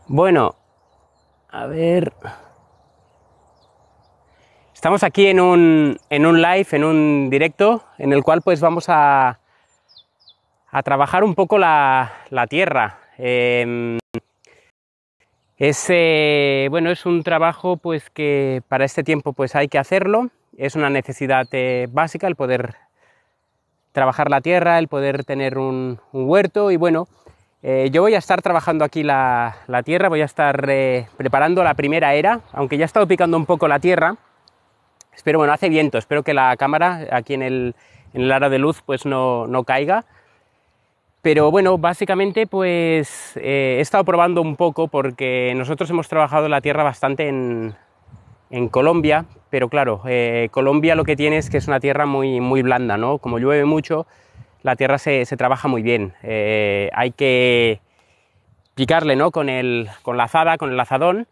Bueno, a ver. Estamos aquí en un live, en un directo, en el cual pues vamos a trabajar un poco la tierra. Es un trabajo pues que para este tiempo pues hay que hacerlo. Es una necesidad básica el poder trabajar la tierra, el poder tener un huerto y bueno, yo voy a estar trabajando aquí la tierra, voy a estar preparando la primera era, aunque ya he estado picando un poco la tierra. Espero, bueno, hace viento, espero que la cámara aquí en el aro de luz pues no caiga. Pero bueno, básicamente pues he estado probando un poco porque nosotros hemos trabajado la tierra bastante en Colombia, pero claro, Colombia lo que tiene es que es una tierra muy blanda, ¿no? Como llueve mucho, la tierra se trabaja muy bien. Hay que picarle, ¿no? Con la azada, con el azadón,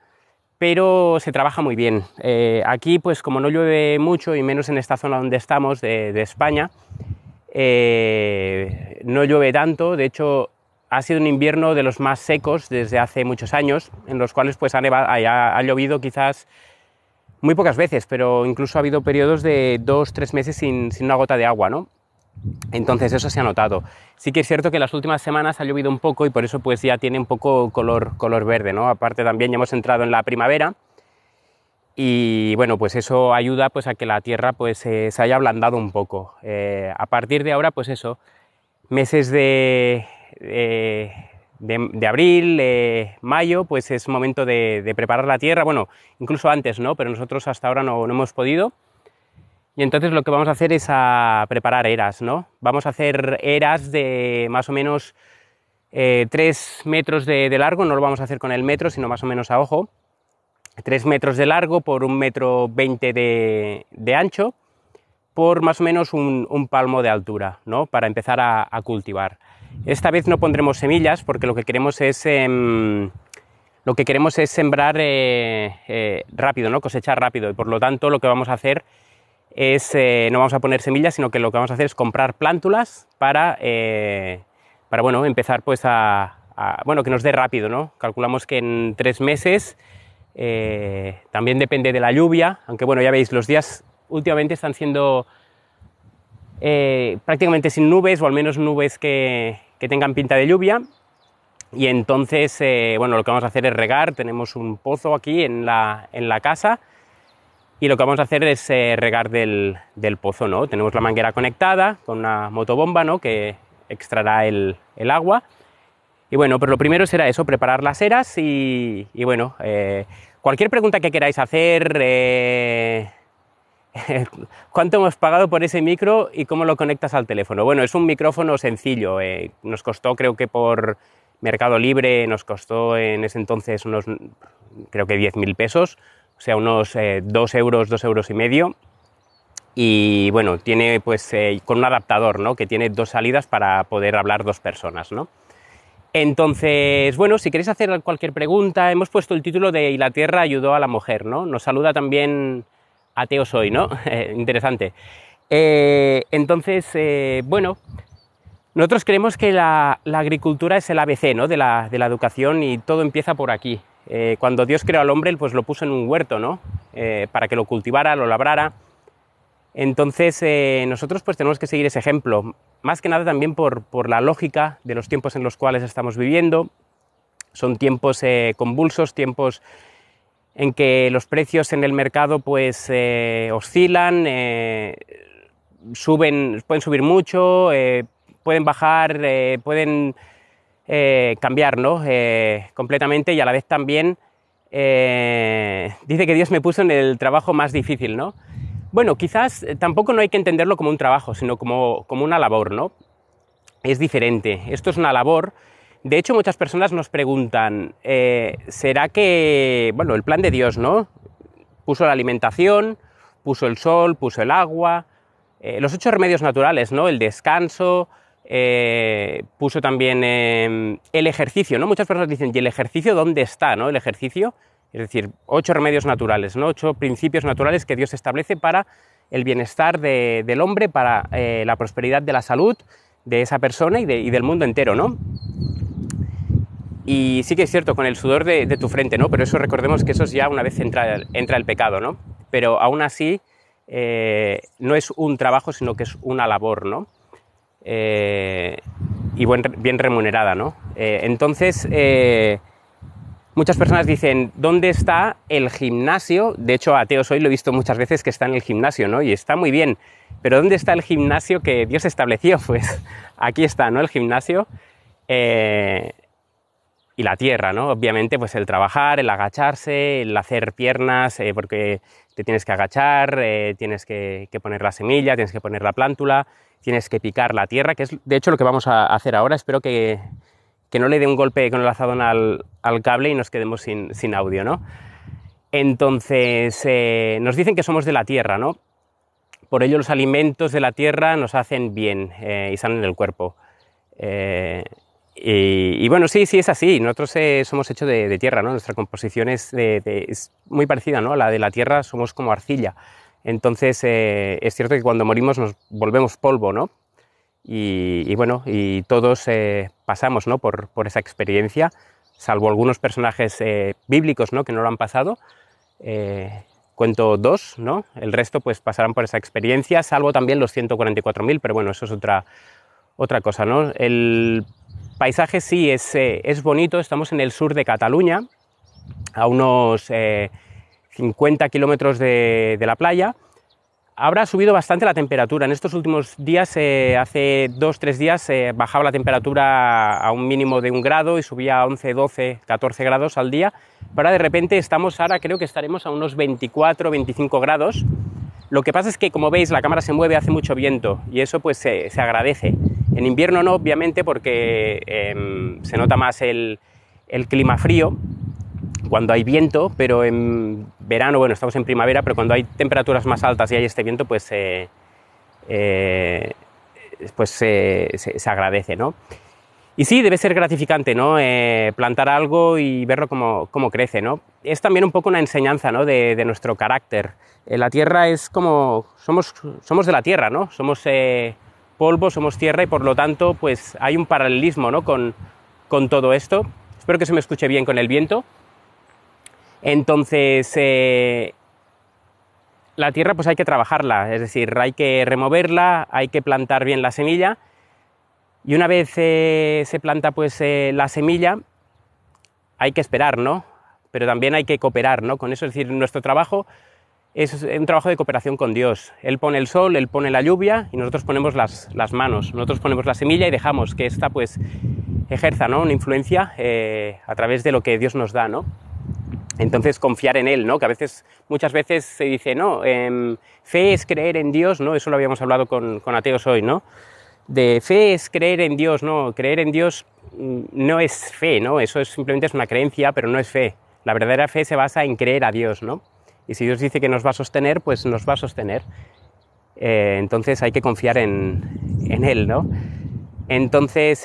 pero se trabaja muy bien. Aquí, pues como no llueve mucho, y menos en esta zona donde estamos, de España, no llueve tanto. De hecho, ha sido un invierno de los más secos desde hace muchos años, en los cuales pues ha llovido quizás muy pocas veces, pero incluso ha habido periodos de 2 o 3 meses sin una gota de agua, ¿no? Entonces eso se ha notado. Sí que es cierto que en las últimas semanas ha llovido un poco y por eso pues ya tiene un poco color verde, ¿no? Aparte también ya hemos entrado en la primavera y bueno, pues eso ayuda pues a que la tierra pues se haya ablandado un poco. A partir de ahora pues eso, meses de abril, mayo, pues es momento de preparar la tierra, bueno, incluso antes, ¿no? Pero nosotros hasta ahora no hemos podido. Y entonces lo que vamos a hacer es a preparar eras, ¿no? Vamos a hacer eras de más o menos 3 metros de largo, no lo vamos a hacer con el metro, sino más o menos a ojo. 3 metros de largo por 1,20 m de ancho, por más o menos un palmo de altura, ¿no? Para empezar a cultivar. Esta vez no pondremos semillas porque lo que queremos es sembrar rápido, ¿no? Cosechar rápido, y por lo tanto lo que vamos a hacer es, no vamos a poner semillas, sino que lo que vamos a hacer es comprar plántulas para bueno, empezar pues bueno, que nos dé rápido, ¿no? Calculamos que en 3 meses, también depende de la lluvia, aunque bueno, ya veis, los días últimamente están siendo prácticamente sin nubes, o al menos nubes que tengan pinta de lluvia. Y entonces, bueno, lo que vamos a hacer es regar. Tenemos un pozo aquí en la casa, y lo que vamos a hacer es regar del pozo, ¿no? Tenemos la manguera conectada con una motobomba, ¿no? Que extraerá el agua. Y bueno, pero lo primero será eso, preparar las eras y bueno, cualquier pregunta que queráis hacer, ¿cuánto hemos pagado por ese micro y cómo lo conectas al teléfono? Bueno, es un micrófono sencillo, nos costó, creo que por Mercado Libre, nos costó en ese entonces unos, creo que 10.000 pesos, o sea, unos 2 euros, 2,5 euros. Y bueno, tiene pues con un adaptador, ¿no? Que tiene 2 salidas para poder hablar 2 personas, ¿no? Entonces, bueno, si queréis hacer cualquier pregunta, hemos puesto el título de "Y la tierra ayudó a la mujer", ¿no? Nos saluda también Ateo Soy, ¿no? Interesante. Entonces, bueno, nosotros creemos que la agricultura es el ABC, ¿no? de la educación, y todo empieza por aquí. Cuando Dios creó al hombre, pues lo puso en un huerto, ¿no? Para que lo cultivara, lo labrara. Entonces, nosotros pues tenemos que seguir ese ejemplo, más que nada también por la lógica de los tiempos en los cuales estamos viviendo. Son tiempos convulsos, tiempos en que los precios en el mercado pues oscilan, pueden subir mucho, pueden bajar, pueden cambiar, ¿no? Completamente, y a la vez también dice que Dios me puso en el trabajo más difícil, ¿no? Bueno, quizás tampoco no hay que entenderlo como un trabajo, sino como una labor, ¿no? Es diferente. Esto es una labor. De hecho, muchas personas nos preguntan, ¿será que, bueno, el plan de Dios, ¿no? Puso la alimentación, puso el sol, puso el agua, los 8 remedios naturales, ¿no? El descanso, puso también el ejercicio, ¿no? Muchas personas dicen, ¿y el ejercicio dónde está, no? El ejercicio, es decir, 8 remedios naturales, ¿no? 8 principios naturales que Dios establece para el bienestar del hombre, para la prosperidad de la salud de esa persona y del mundo entero, ¿no? Y sí que es cierto, con el sudor de tu frente, ¿no? Pero eso recordemos que eso es ya una vez entra el pecado, ¿no? Pero aún así no es un trabajo, sino que es una labor, ¿no? Y bien remunerada, ¿no? Entonces, muchas personas dicen, ¿dónde está el gimnasio? De hecho, ateos hoy lo he visto muchas veces que está en el gimnasio, ¿no? Y está muy bien, pero ¿dónde está el gimnasio que Dios estableció? Pues aquí está, ¿no? El gimnasio y la tierra, ¿no? Obviamente, pues el trabajar, el agacharse, el hacer piernas, porque te tienes que agachar, tienes que poner la semilla, tienes que poner la plántula, tienes que picar la tierra, que es de hecho lo que vamos a hacer ahora. Espero que no le dé un golpe con el azadón al cable y nos quedemos sin audio, ¿no? Entonces, nos dicen que somos de la tierra, ¿no? Por ello los alimentos de la tierra nos hacen bien y salen del cuerpo. Y bueno, sí, es así. Nosotros somos hechos de tierra, ¿no? Nuestra composición es muy parecida, ¿no? A la de la tierra, somos como arcilla. Entonces, es cierto que cuando morimos nos volvemos polvo, ¿no? Y bueno, y todos pasamos, ¿no? por esa experiencia, salvo algunos personajes bíblicos, ¿no? Que no lo han pasado. Cuento 2, ¿no? El resto pues pasarán por esa experiencia, salvo también los 144.000, pero bueno, eso es otra cosa, ¿no? El paisaje sí es bonito. Estamos en el sur de Cataluña, a unos 50 kilómetros de la playa. Habrá subido bastante la temperatura. En estos últimos días, hace 2-3 días, bajaba la temperatura a un mínimo de 1 grado y subía a 11, 12, 14 grados al día. Pero ahora de repente ahora creo que estaremos a unos 24, 25 grados. Lo que pasa es que, como veis, la cámara se mueve, hace mucho viento y eso pues se agradece. En invierno no, obviamente, porque se nota más el clima frío cuando hay viento, pero en verano, bueno, estamos en primavera, pero cuando hay temperaturas más altas y hay este viento, pues se agradece, ¿no? Y sí, debe ser gratificante, ¿no? Plantar algo y verlo cómo crece, ¿no? Es también un poco una enseñanza, ¿no? de nuestro carácter. La tierra es como... Somos de la tierra, ¿no? Somos polvo, somos tierra y por lo tanto, pues hay un paralelismo, ¿no? con todo esto. Espero que se me escuche bien con el viento. Entonces, la tierra pues hay que trabajarla, es decir, hay que removerla, hay que plantar bien la semilla y una vez se planta pues la semilla hay que esperar, ¿no? Pero también hay que cooperar, ¿no? Con eso, es decir, nuestro trabajo es un trabajo de cooperación con Dios. Él pone el sol, Él pone la lluvia y nosotros ponemos las manos, nosotros ponemos la semilla y dejamos que ésta pues ejerza, ¿no? Una influencia a través de lo que Dios nos da, ¿no? Entonces, confiar en Él, ¿no? Que muchas veces se dice, no, fe es creer en Dios, ¿no? Eso lo habíamos hablado con ateos hoy, ¿no? De fe es creer en Dios, ¿no? Creer en Dios no es fe, ¿no? Eso simplemente es una creencia, pero no es fe. La verdadera fe se basa en creer a Dios, ¿no? Y si Dios dice que nos va a sostener, pues nos va a sostener. Entonces hay que confiar en Él, ¿no? Entonces...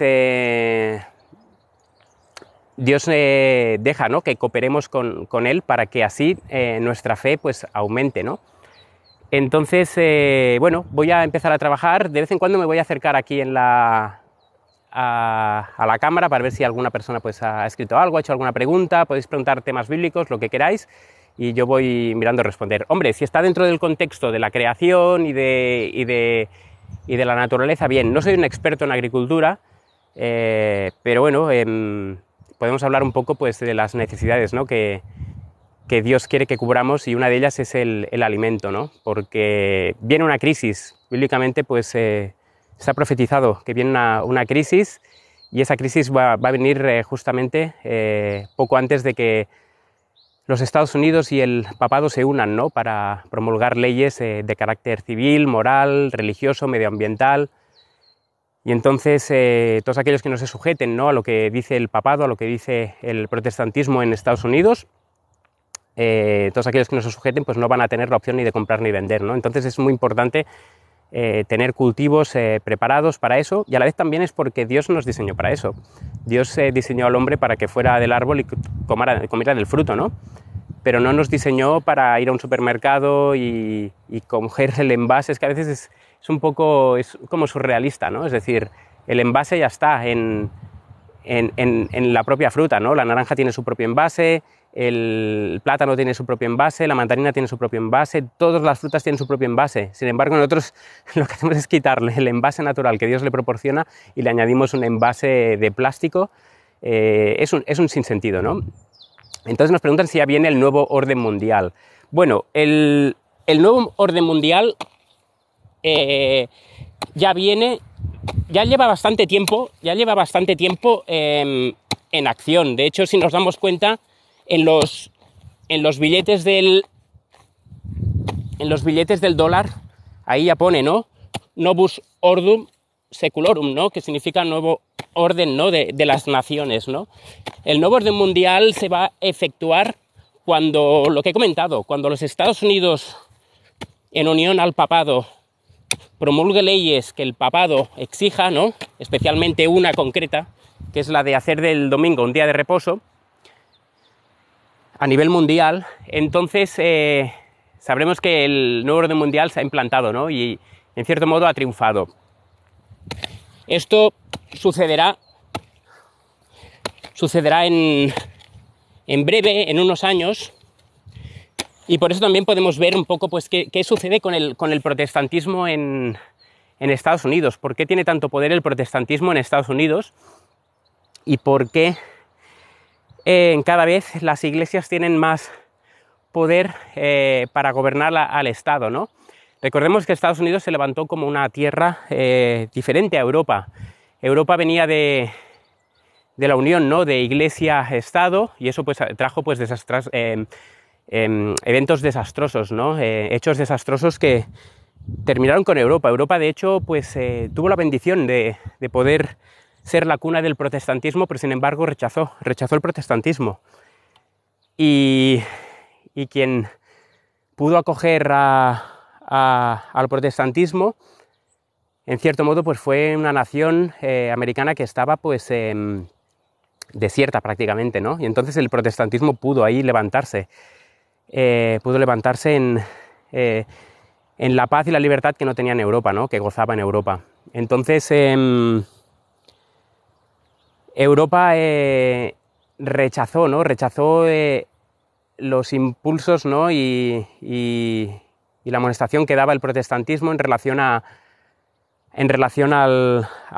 Dios deja, ¿no? Que cooperemos con Él para que así nuestra fe pues aumente, ¿no? Entonces, bueno, voy a empezar a trabajar. De vez en cuando me voy a acercar aquí a la cámara para ver si alguna persona pues ha escrito algo, ha hecho alguna pregunta. Podéis preguntar temas bíblicos, lo que queráis, y yo voy mirando a responder. Hombre, si está dentro del contexto de la creación y de la naturaleza, bien. No soy un experto en agricultura, pero bueno... podemos hablar un poco pues, de las necesidades, ¿no? que Dios quiere que cubramos, y una de ellas es el alimento, ¿no? Porque viene una crisis. Bíblicamente pues, se ha profetizado que viene una crisis, y esa crisis va a venir justamente poco antes de que los Estados Unidos y el papado se unan, ¿no? Para promulgar leyes de carácter civil, moral, religioso, medioambiental. Y entonces todos aquellos que no se sujeten, ¿no? a lo que dice el papado, a lo que dice el protestantismo en Estados Unidos, todos aquellos que no se sujeten pues no van a tener la opción ni de comprar ni vender, ¿no? Entonces es muy importante tener cultivos preparados para eso, y a la vez también es porque Dios nos diseñó para eso. Dios diseñó al hombre para que fuera del árbol y comiera del fruto, ¿no? Pero no nos diseñó para ir a un supermercado y coger el envase. Es que a veces es como surrealista, ¿no? Es decir, el envase ya está en en la propia fruta, ¿no? La naranja tiene su propio envase, el plátano tiene su propio envase, la mandarina tiene su propio envase, todas las frutas tienen su propio envase. Sin embargo, nosotros lo que hacemos es quitarle el envase natural que Dios le proporciona y le añadimos un envase de plástico. Es un sinsentido, ¿no? Entonces nos preguntan si ya viene el nuevo orden mundial. Bueno, el nuevo orden mundial ya viene, ya lleva bastante tiempo en acción. De hecho, si nos damos cuenta, en los billetes del dólar, ahí ya pone, ¿no? Novus Ordum Seculorum, ¿no? Que significa nuevo orden, ¿no? de las naciones, ¿no? El nuevo orden mundial se va a efectuar cuando, lo que he comentado, cuando los Estados Unidos, en unión al papado, promulgue leyes que el papado exija, ¿no? Especialmente una concreta, que es la de hacer del domingo un día de reposo a nivel mundial. Entonces sabremos que el nuevo orden mundial se ha implantado, ¿no? Y en cierto modo ha triunfado. Esto sucederá en breve, en unos años, y por eso también podemos ver un poco pues, qué sucede con el protestantismo en Estados Unidos. ¿Por qué tiene tanto poder el protestantismo en Estados Unidos? Y por qué cada vez las iglesias tienen más poder para gobernar al Estado, ¿no? Recordemos que Estados Unidos se levantó como una tierra diferente a Europa. Europa venía de la unión, ¿no? De iglesia-estado, y eso pues trajo pues eventos desastrosos, ¿no? Hechos desastrosos que terminaron con Europa. Europa, de hecho, pues tuvo la bendición de poder ser la cuna del protestantismo, pero sin embargo rechazó el protestantismo. Y quien pudo acoger al protestantismo, en cierto modo, pues fue una nación americana que estaba pues desierta prácticamente, ¿no? Y entonces el protestantismo pudo ahí levantarse. Pudo levantarse en la paz y la libertad que no tenía en Europa, ¿no? Que gozaba en Europa. Entonces Europa rechazó, ¿no? Rechazó los impulsos, ¿no? y la amonestación que daba el protestantismo en relación a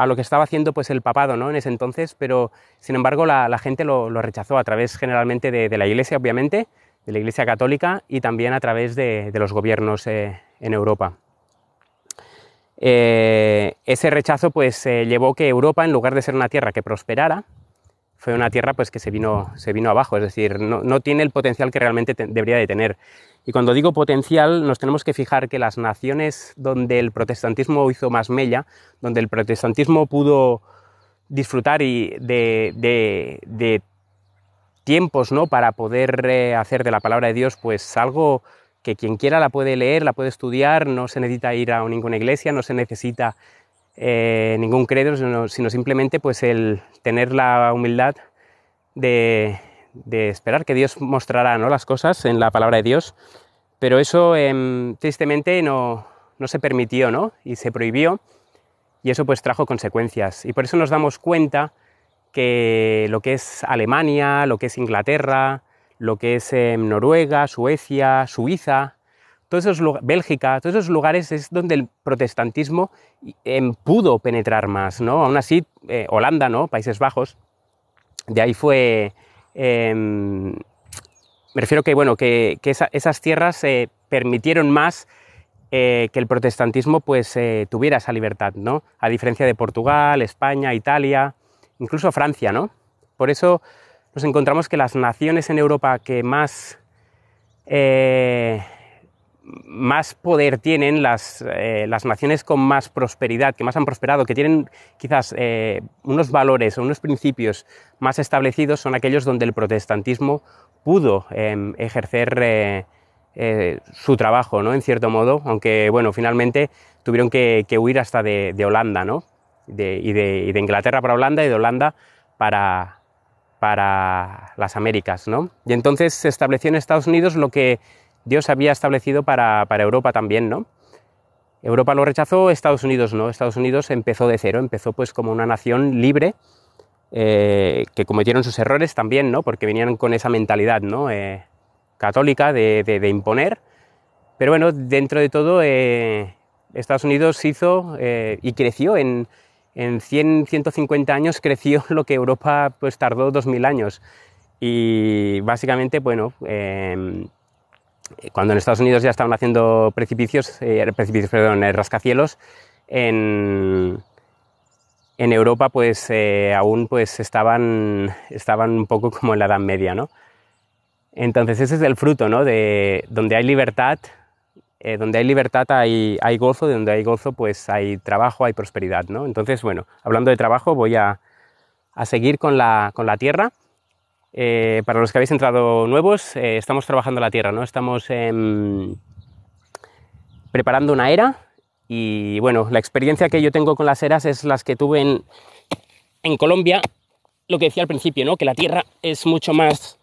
lo que estaba haciendo pues el papado, ¿no? En ese entonces, pero sin embargo la gente lo rechazó a través generalmente de la Iglesia, obviamente, de la Iglesia católica, y también a través de los gobiernos en Europa. Ese rechazo pues llevó que Europa, en lugar de ser una tierra que prosperara, fue una tierra pues que se vino abajo, es decir, no tiene el potencial que realmente debería de tener. Y cuando digo potencial, nos tenemos que fijar que las naciones donde el protestantismo hizo más mella, donde el protestantismo pudo disfrutar de tiempos, ¿no? Para poder hacer de la palabra de Dios pues algo que quien quiera la puede leer, la puede estudiar, no se necesita ir a ninguna iglesia, no se necesita ningún credo, sino simplemente pues el tener la humildad de esperar que Dios mostrará, ¿no? las cosas en la palabra de Dios, pero eso tristemente no se permitió, ¿no? Y se prohibió, y eso pues trajo consecuencias, y por eso nos damos cuenta que lo que es Alemania, lo que es Inglaterra, lo que es Noruega, Suecia, Suiza, Bélgica, todos esos lugares es donde el protestantismo pudo penetrar más, ¿no? Aún así, Holanda, ¿no? Países Bajos, de ahí fue... me refiero que, bueno, que esas tierras permitieron más que el protestantismo pues tuviera esa libertad, ¿no? A diferencia de Portugal, España, Italia, incluso Francia, ¿no? Por eso nos encontramos que las naciones en Europa que más poder tienen, las naciones con más prosperidad, que más han prosperado, que tienen quizás unos valores o unos principios más establecidos, son aquellos donde el protestantismo pudo ejercer su trabajo, ¿no? En cierto modo, aunque bueno, finalmente tuvieron que huir hasta de Holanda, ¿no? Y de Inglaterra para Holanda, y de Holanda para las Américas, ¿no? Y entonces se estableció en Estados Unidos lo que Dios había establecido para Europa también, ¿no? Europa lo rechazó, Estados Unidos no. Estados Unidos empezó de cero, empezó pues como una nación libre, que cometieron sus errores también, ¿no? Porque venían con esa mentalidad, ¿no? Católica de imponer. Pero bueno, dentro de todo, Estados Unidos hizo y creció en 100, 150 años, creció lo que Europa pues tardó 2000 años. Y básicamente, bueno, cuando en Estados Unidos ya estaban haciendo rascacielos, en Europa pues aún pues estaban un poco como en la Edad Media, ¿no? Entonces ese es el fruto, ¿no? De donde hay libertad hay gozo, donde hay gozo pues hay trabajo, hay prosperidad, ¿no? Entonces, bueno, hablando de trabajo voy a seguir con la tierra. Para los que habéis entrado nuevos, estamos trabajando la tierra, ¿no? Estamos preparando una era y, bueno, la experiencia que yo tengo con las eras es las que tuve en Colombia, lo que decía al principio, ¿no? Que la tierra es mucho más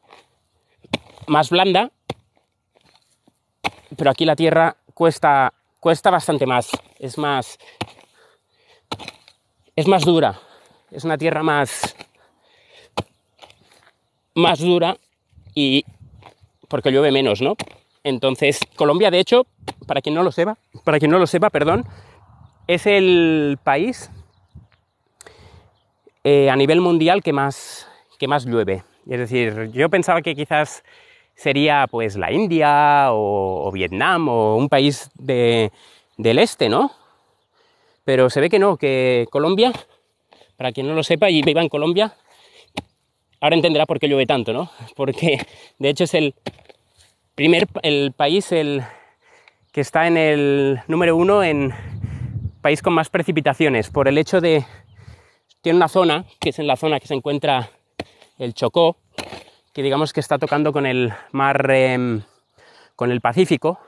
blanda, pero aquí la tierra cuesta bastante más, es más dura, es una tierra más dura y porque llueve menos, ¿no? Entonces, Colombia, de hecho, para quien no lo sepa, perdón, es el país a nivel mundial que más llueve. Es decir, yo pensaba que quizás sería pues la India o Vietnam o un país del este, ¿no? Pero se ve que no, que Colombia, para quien no lo sepa y viva en Colombia, ahora entenderá por qué llueve tanto, ¿no? Porque de hecho es el país que está en el número 1 en país con más precipitaciones, por el hecho de tiene una zona, que es en la zona que se encuentra el Chocó, que digamos que está tocando con el mar, con el Pacífico,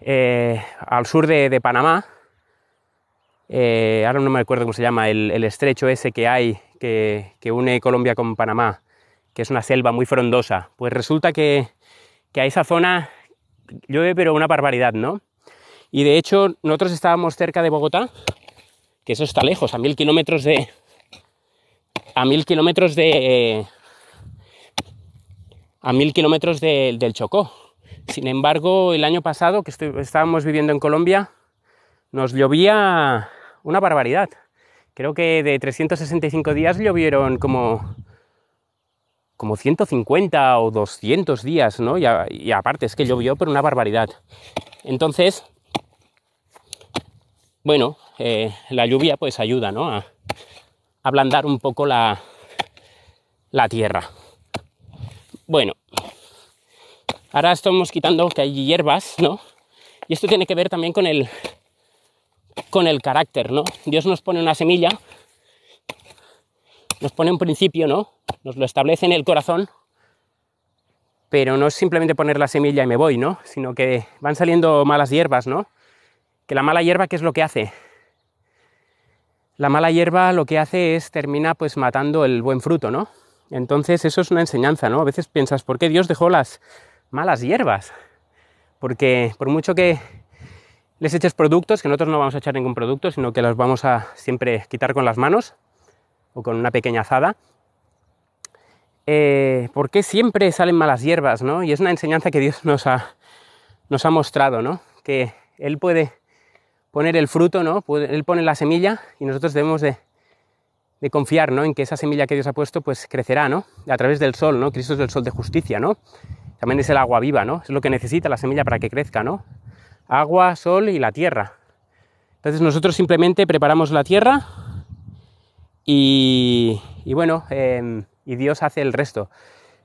al sur de Panamá. Ahora no me acuerdo cómo se llama, el estrecho ese que hay, que une Colombia con Panamá, que es una selva muy frondosa. Pues resulta que a esa zona llueve pero una barbaridad, ¿no? Y de hecho nosotros estábamos cerca de Bogotá, que eso está lejos, a 1000 kilómetros del Chocó. Sin embargo, el año pasado que estábamos viviendo en Colombia, nos llovía una barbaridad. Creo que de 365 días llovieron como 150 o 200 días, ¿no? Y aparte es que llovió por una barbaridad. Entonces, bueno, la lluvia pues ayuda, ¿no? A ablandar un poco la tierra. Bueno, ahora estamos quitando que hay hierbas, ¿no? Y esto tiene que ver también con el carácter, ¿no? Dios nos pone una semilla, nos pone un principio, ¿no? Nos lo establece en el corazón, pero no es simplemente poner la semilla y me voy, ¿no? Sino que van saliendo malas hierbas, ¿no? Que la mala hierba, ¿qué es lo que hace? La mala hierba lo que hace es termina pues matando el buen fruto, ¿no? Entonces eso es una enseñanza, ¿no? A veces piensas, ¿por qué Dios dejó las malas hierbas? Porque por mucho que les eches productos, que nosotros no vamos a echar ningún producto, sino que los vamos a siempre quitar con las manos o con una pequeña azada, ¿por qué siempre salen malas hierbas, ¿no? Y es una enseñanza que Dios nos ha mostrado, ¿no? Que Él puede poner el fruto, ¿no? Él pone la semilla y nosotros debemos de confiar, ¿no? En que esa semilla que Dios ha puesto pues crecerá, ¿no? A través del sol, ¿no? Cristo es el sol de justicia, ¿no? También es el agua viva, ¿no? Es lo que necesita la semilla para que crezca, ¿no? Agua, sol y la tierra. Entonces nosotros simplemente preparamos la tierra y bueno, y Dios hace el resto.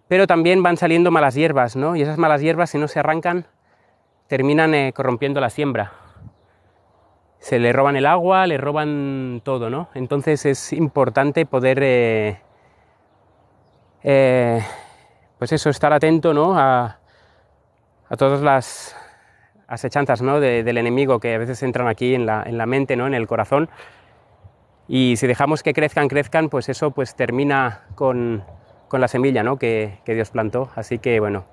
Pero también van saliendo malas hierbas, ¿no? Y esas malas hierbas, si no se arrancan, terminan corrompiendo la siembra. Se le roban el agua, le roban todo, ¿no? Entonces es importante poder, pues eso, estar atento, ¿no? A todas las asechanzas, ¿no? del enemigo que a veces entran aquí en la mente, ¿no? En el corazón. Y si dejamos que crezcan, pues eso pues termina con la semilla, ¿no? que Dios plantó. Así que, bueno,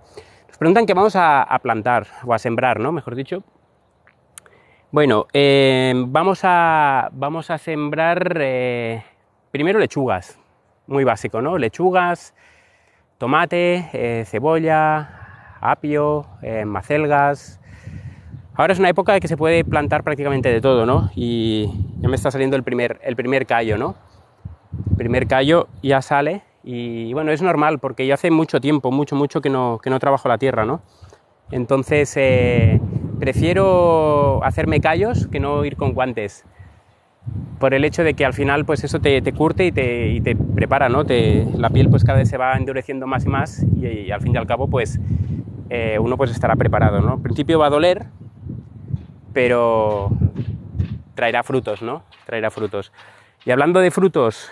nos preguntan qué vamos a plantar, o a sembrar, ¿no? Mejor dicho. Bueno, vamos a sembrar primero lechugas, muy básico, ¿no? Lechugas, tomate, cebolla, apio, macelgas. Ahora es una época en que se puede plantar prácticamente de todo, ¿no? Y ya me está saliendo el primer callo, ¿no? El primer callo ya sale y bueno, es normal porque yo hace mucho tiempo, mucho que no trabajo la tierra, ¿no? Entonces prefiero hacerme callos que no ir con guantes, por el hecho de que al final pues eso te curte y te prepara, ¿no? La piel pues cada vez se va endureciendo más y más y al fin y al cabo pues uno pues estará preparado, ¿no? Al principio va a doler, pero traerá frutos, ¿no? Traerá frutos. Y hablando de frutos,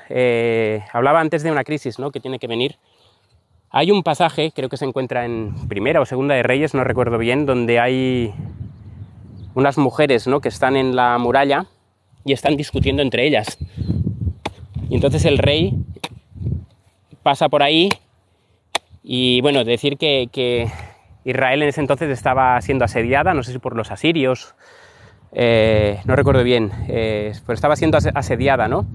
hablaba antes de una crisis, ¿no? Que tiene que venir. Hay un pasaje, creo que se encuentra en Primera o Segunda de Reyes, no recuerdo bien, donde hay unas mujeres, ¿no? Que están en la muralla y están discutiendo entre ellas. Y entonces el rey pasa por ahí y, bueno, decir que Israel en ese entonces estaba siendo asediada, no sé si por los asirios, no recuerdo bien, pero estaba siendo asediada, ¿no?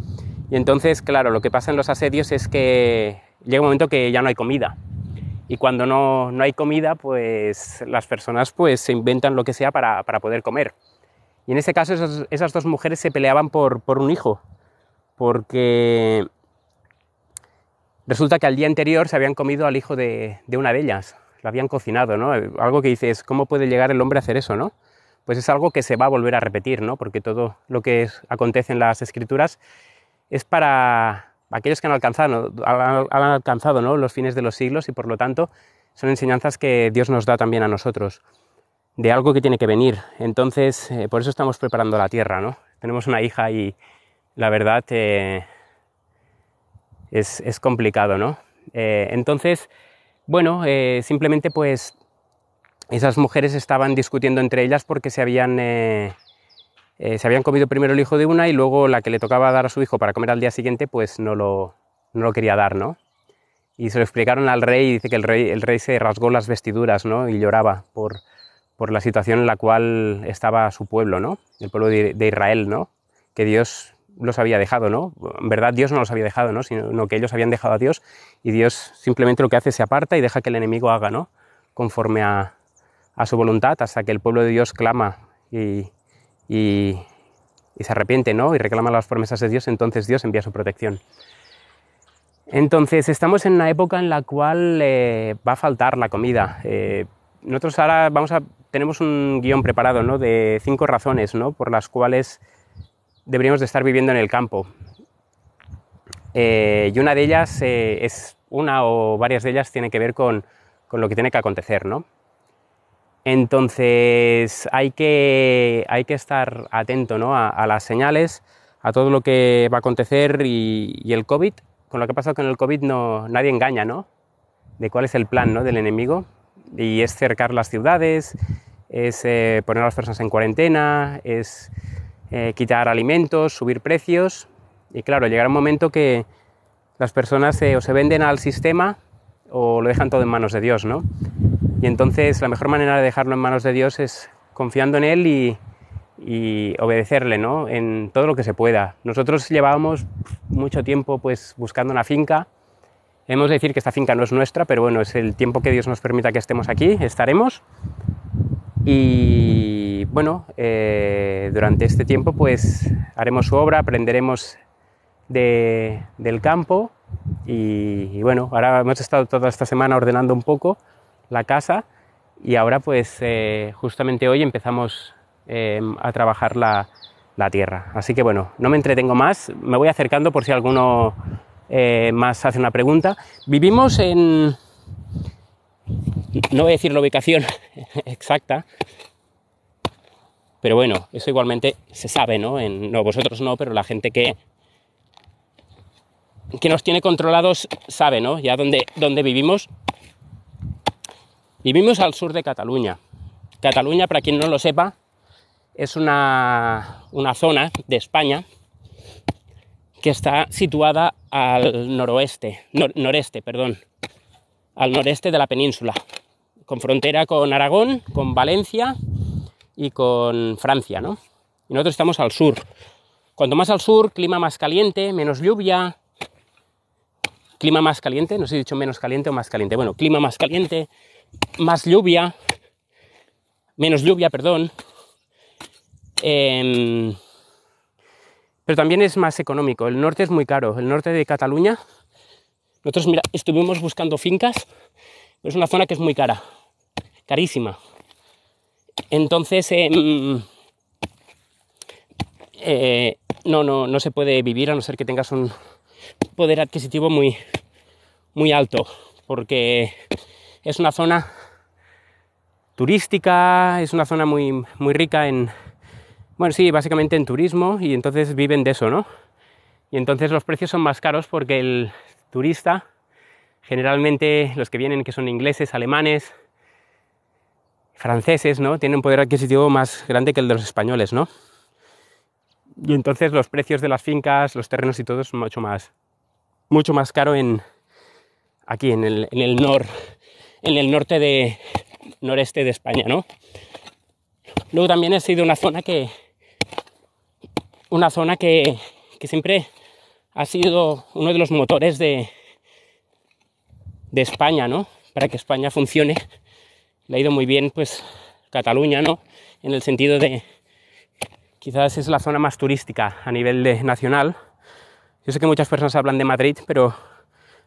Y entonces, claro, lo que pasa en los asedios es que llega un momento que ya no hay comida. Y cuando no hay comida, pues las personas pues se inventan lo que sea para poder comer. Y en ese caso esas dos mujeres se peleaban por un hijo, porque resulta que al día anterior se habían comido al hijo de una de ellas, lo habían cocinado, ¿no? Algo que dices, ¿cómo puede llegar el hombre a hacer eso, no? Pues es algo que se va a volver a repetir, ¿no? Porque todo lo que acontece en las Escrituras es para aquellos que han alcanzado, ¿no? Los fines de los siglos y por lo tanto son enseñanzas que Dios nos da también a nosotros, de algo que tiene que venir. Entonces, por eso estamos preparando la tierra, ¿no? Tenemos una hija y la verdad es complicado, ¿no? Entonces, bueno, simplemente pues esas mujeres estaban discutiendo entre ellas porque se habían comido primero el hijo de una y luego la que le tocaba dar a su hijo para comer al día siguiente pues no lo quería dar, ¿no? Y se lo explicaron al rey y dice que el rey se rasgó las vestiduras, ¿no? Y lloraba por la situación en la cual estaba su pueblo, ¿no? El pueblo de Israel, ¿no? Que Dios los había dejado, ¿no? En verdad Dios no los había dejado, ¿no? Sino que ellos habían dejado a Dios y Dios simplemente lo que hace es se aparta y deja que el enemigo haga, ¿no? Conforme a su voluntad, hasta que el pueblo de Dios clama y se arrepiente, ¿no? Y reclama las promesas de Dios, entonces Dios envía su protección. Entonces estamos en una época en la cual va a faltar la comida. Nosotros ahora tenemos un guión preparado, ¿no? De 5 razones, ¿no? Por las cuales deberíamos de estar viviendo en el campo. Y una de ellas una o varias de ellas tienen que ver con lo que tiene que acontecer, ¿no? Entonces hay que estar atento, ¿no? a las señales, a todo lo que va a acontecer y el COVID, con lo que ha pasado con el COVID nadie engaña, ¿no? De cuál es el plan, ¿no? Del enemigo, y es cercar las ciudades, es poner a las personas en cuarentena, es quitar alimentos, subir precios y claro, llegará un momento que las personas o se venden al sistema o lo dejan todo en manos de Dios, ¿no? Y entonces la mejor manera de dejarlo en manos de Dios es confiando en Él y obedecerle, ¿no? En todo lo que se pueda. Nosotros llevábamos mucho tiempo pues buscando una finca. Hemos de decir que esta finca no es nuestra, pero bueno, es el tiempo que Dios nos permita que estemos aquí, estaremos. Y bueno, durante este tiempo pues haremos su obra, aprenderemos del campo y bueno, ahora hemos estado toda esta semana ordenando un poco la casa y ahora pues justamente hoy empezamos a trabajar la tierra. Así que bueno, no me entretengo más, me voy acercando por si alguno más hace una pregunta. Vivimos en... no voy a decir la ubicación exacta, pero bueno, eso igualmente se sabe, ¿no? No, vosotros no, pero la gente que nos tiene controlados sabe, ¿no? Ya dónde vivimos. Vivimos al sur de Cataluña. Cataluña, para quien no lo sepa, es una zona de España que está situada al noreste, al noreste de la península, con frontera con Aragón, con Valencia y con Francia, ¿no? Y nosotros estamos al sur. Cuanto más al sur, clima más caliente, menos lluvia. Clima más caliente, no sé si he dicho menos caliente o más caliente. Bueno, clima más caliente, más lluvia, menos lluvia, perdón. Pero también es más económico. El norte es muy caro. El norte de Cataluña, nosotros, mira, estuvimos buscando fincas, pero es una zona que es muy cara, carísima. Entonces, no se puede vivir a no ser que tengas un poder adquisitivo muy, muy alto, porque es una zona turística, es una zona muy, muy rica en, bueno, sí, básicamente en turismo, y entonces viven de eso, ¿no? Y entonces los precios son más caros porque el turista, generalmente los que vienen, que son ingleses, alemanes, franceses, ¿no? Tienen un poder adquisitivo más grande que el de los españoles, ¿no? Y entonces los precios de las fincas, los terrenos y todo es mucho más caro aquí en el noreste de España, ¿no? Luego también ha sido una zona que siempre ha sido uno de los motores de España, ¿no? Para que España funcione. Le ha ido muy bien, pues, Cataluña, ¿no? En el sentido de, quizás es la zona más turística a nivel nacional. Yo sé que muchas personas hablan de Madrid, pero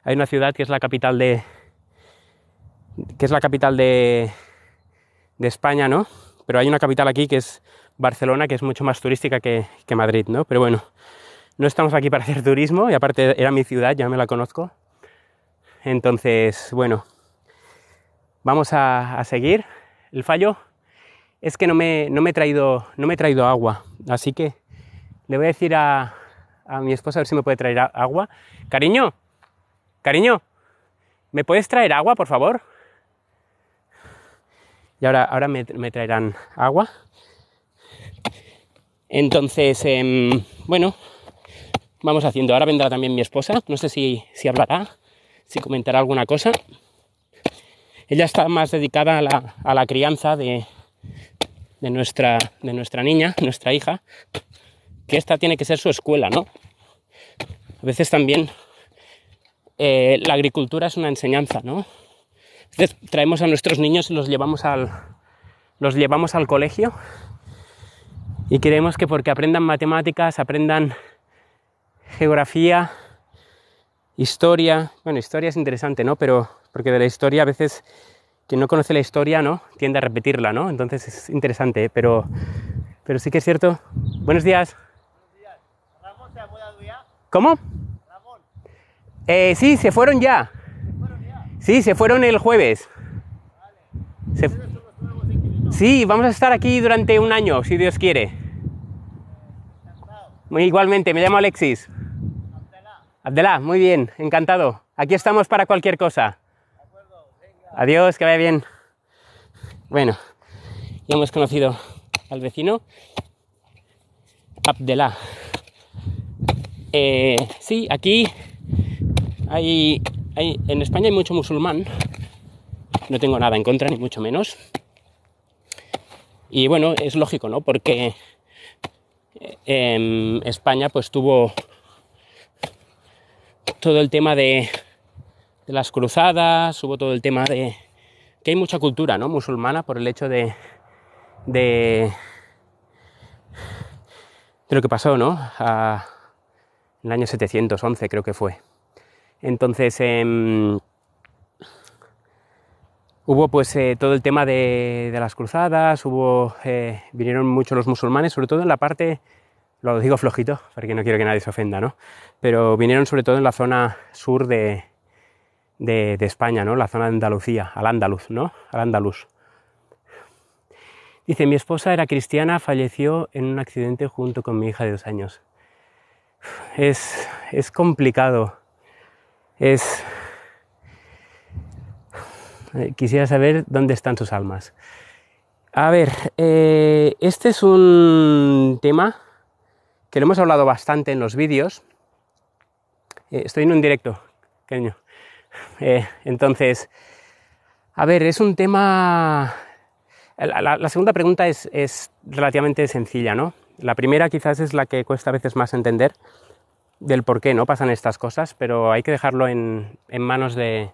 hay una ciudad que es la capital de España, ¿no? Pero hay una capital aquí que es Barcelona, que es mucho más turística que Madrid, ¿no? Pero bueno, no estamos aquí para hacer turismo, y aparte era mi ciudad, ya me la conozco. Entonces, bueno, vamos a seguir. El fallo es que no me he traído agua, así que le voy a decir a mi esposa a ver si me puede traer agua. Cariño, ¿me puedes traer agua, por favor? Y ahora me traerán agua. Entonces, bueno, vamos haciendo. Ahora vendrá también mi esposa, no sé si hablará, si comentará alguna cosa. Ella está más dedicada a la crianza de nuestra niña, nuestra hija, que esta tiene que ser su escuela, ¿no? A veces también la agricultura es una enseñanza, ¿no? A veces traemos a nuestros niños y los llevamos al colegio y queremos que porque aprendan matemáticas, aprendan geografía, historia. Bueno, historia es interesante, ¿no? Pero porque de la historia a veces quien no conoce la historia, ¿no? Tiende a repetirla, ¿no? Entonces es interesante, pero sí que es cierto. Buenos días. Buenos días. ¿Ramón se ha mudado ya? ¿Cómo? ¿Ramón? Sí, se fueron ya. ¿Se fueron ya? Sí, se fueron el jueves. Vale. ¿Ustedes son los nuevos inquilinos? Sí, vamos a estar aquí durante un año, si Dios quiere. Encantado. Igualmente, me llamo Alexis. Abdelá, muy bien, encantado. Aquí estamos para cualquier cosa. De acuerdo, venga. Adiós, que vaya bien. Bueno, ya hemos conocido al vecino. Abdelá. Sí, aquí en España hay mucho musulmán. No tengo nada en contra, ni mucho menos. Y bueno, es lógico, ¿no? Porque España pues tuvo todo el tema de las cruzadas, hubo todo el tema de que hay mucha cultura, ¿no? Musulmana, por el hecho de lo que pasó, ¿no? En el año 711 creo que fue. Entonces hubo pues todo el tema de las cruzadas, vinieron muchos los musulmanes, sobre todo en la parte, lo digo flojito porque no quiero que nadie se ofenda, ¿no? Pero vinieron sobre todo en la zona sur de España, ¿no? La zona de Andalucía, al-Ándalus, ¿no? Al-Ándalus. Dice, mi esposa era cristiana, falleció en un accidente junto con mi hija de 2 años. Es complicado. Quisiera saber dónde están sus almas. A ver, este es un tema que lo hemos hablado bastante en los vídeos. Estoy en un directo, cariño. Entonces, a ver, es un tema... La segunda pregunta es relativamente sencilla, ¿no? La primera quizás es la que cuesta a veces más entender, del por qué no pasan estas cosas, pero hay que dejarlo en manos de...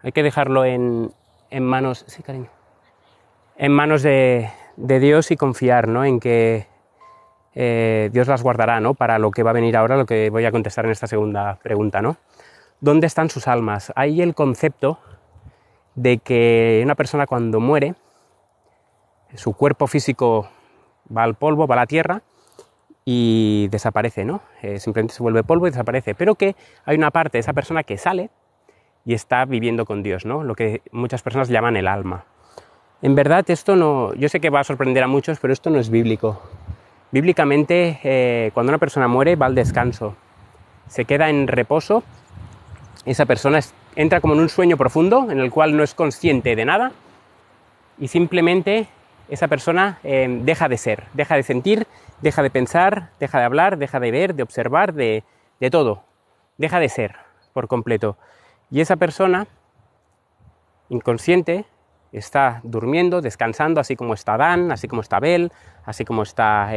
Hay que dejarlo en manos... Sí, cariño. En manos de Dios y confiar, ¿no? En que Dios las guardará, ¿no? Para lo que va a venir ahora, lo que voy a contestar en esta segunda pregunta, ¿no? ¿Dónde están sus almas? Hay el concepto de que una persona cuando muere, su cuerpo físico va al polvo, va a la tierra y desaparece, ¿no? Simplemente se vuelve polvo y desaparece, pero que hay una parte de esa persona que sale y está viviendo con Dios, ¿no? Lo que muchas personas llaman el alma. En verdad esto no, yo sé que va a sorprender a muchos, pero esto no es bíblico. Bíblicamente, cuando una persona muere va al descanso, se queda en reposo, esa persona entra como en un sueño profundo en el cual no es consciente de nada y simplemente esa persona deja de ser, deja de sentir, deja de pensar, deja de hablar, deja de ver, de observar, de todo, deja de ser por completo. Y esa persona inconsciente está durmiendo, descansando, así como está Adán, así como está Abel, así como está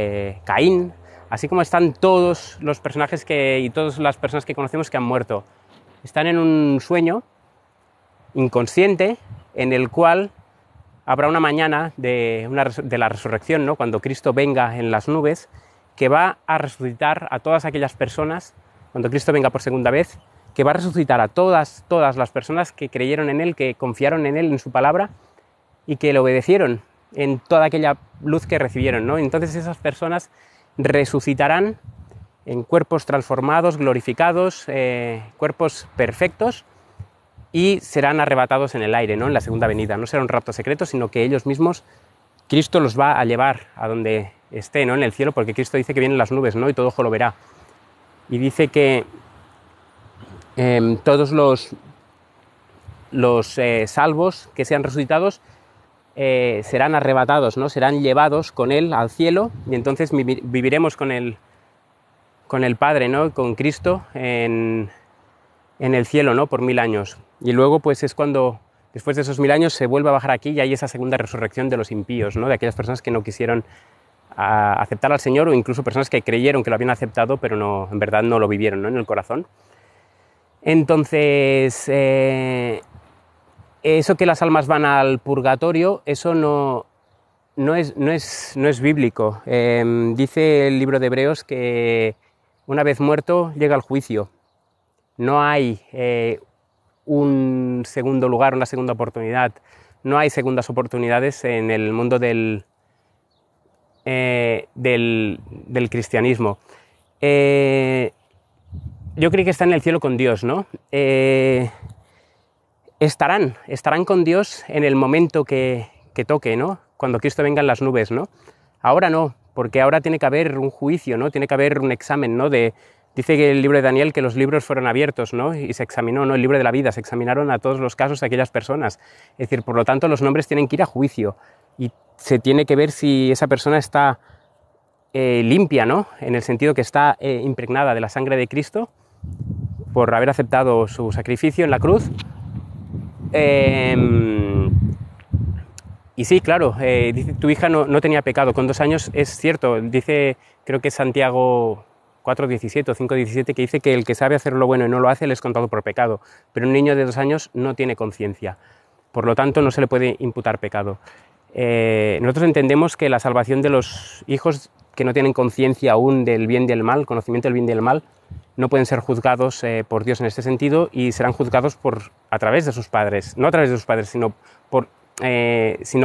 Caín, así como están todos los personajes y todas las personas que conocemos que han muerto. Están en un sueño inconsciente en el cual habrá una mañana de la resurrección, ¿no? Cuando Cristo venga en las nubes, que va a resucitar a todas aquellas personas, cuando Cristo venga por segunda vez, que va a resucitar a todas las personas que creyeron en Él, que confiaron en Él, en su palabra, y que le obedecieron en toda aquella luz que recibieron, ¿no? Entonces esas personas resucitarán en cuerpos transformados, glorificados, cuerpos perfectos, y serán arrebatados en el aire, ¿no? En la segunda venida. No será un rapto secreto, sino que ellos mismos, Cristo los va a llevar a donde esté, ¿no? En el cielo, porque Cristo dice que vienen las nubes, ¿no? Y todo ojo lo verá. Y dice que todos los salvos que sean resucitados serán arrebatados, ¿no? Serán llevados con Él al cielo, y entonces viviremos con el Padre, ¿no? Con Cristo en el cielo, ¿no? Por 1000 años. Y luego pues es cuando, después de esos 1000 años, se vuelve a bajar aquí y hay esa segunda resurrección de los impíos, ¿no? De aquellas personas que no quisieron aceptar al Señor, o incluso personas que creyeron que lo habían aceptado, pero no, en verdad no lo vivieron, ¿no? En el corazón. Entonces, eso que las almas van al purgatorio, eso no es bíblico. Dice el libro de Hebreos que una vez muerto llega el juicio. No hay un segundo lugar, una segunda oportunidad. No hay segundas oportunidades en el mundo del cristianismo. Yo creo que están en el cielo con Dios, ¿no? Estarán con Dios en el momento que toque, ¿no? Cuando Cristo venga en las nubes, ¿no? Ahora no, porque ahora tiene que haber un juicio, ¿no? Tiene que haber un examen, ¿no? Dice que el libro de Daniel que los libros fueron abiertos, ¿no? Y se examinó, ¿no? El libro de la vida, se examinaron a todos los casos de aquellas personas. Es decir, por lo tanto, los nombres tienen que ir a juicio y se tiene que ver si esa persona está limpia, ¿no? En el sentido que está impregnada de la sangre de Cristo por haber aceptado su sacrificio en la cruz. Y sí, claro, dice, tu hija no tenía pecado, con 2 años, es cierto, dice, creo que es Santiago 4:17 o 5:17, que dice que el que sabe hacer lo bueno y no lo hace le es contado por pecado, pero un niño de 2 años no tiene conciencia, por lo tanto no se le puede imputar pecado. Nosotros entendemos que la salvación de los hijos que no tienen conciencia aún del bien y del mal, conocimiento del bien y del mal, no pueden ser juzgados por Dios en este sentido y serán juzgados a través de sus padres, no a través de sus padres, sino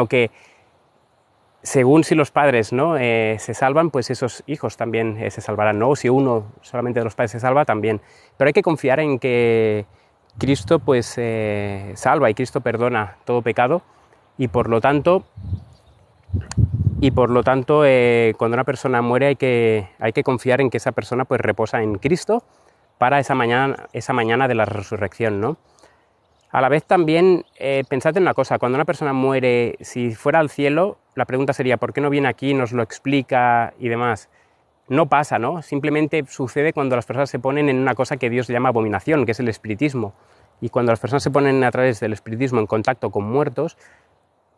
que según si los padres, ¿no? Se salvan, pues esos hijos también se salvarán, ¿no? O si uno solamente de los padres se salva, también. Pero hay que confiar en que Cristo pues salva y Cristo perdona todo pecado, y por lo tanto cuando una persona muere hay que confiar en que esa persona pues reposa en Cristo para esa mañana de la resurrección, ¿no? A la vez también pensad en una cosa, cuando una persona muere, si fuera al cielo, la pregunta sería ¿por qué no viene aquí, nos lo explica y demás? No pasa, ¿no? Simplemente sucede cuando las personas se ponen en una cosa que Dios llama abominación, que es el espiritismo. Y cuando las personas se ponen a través del espiritismo en contacto con muertos,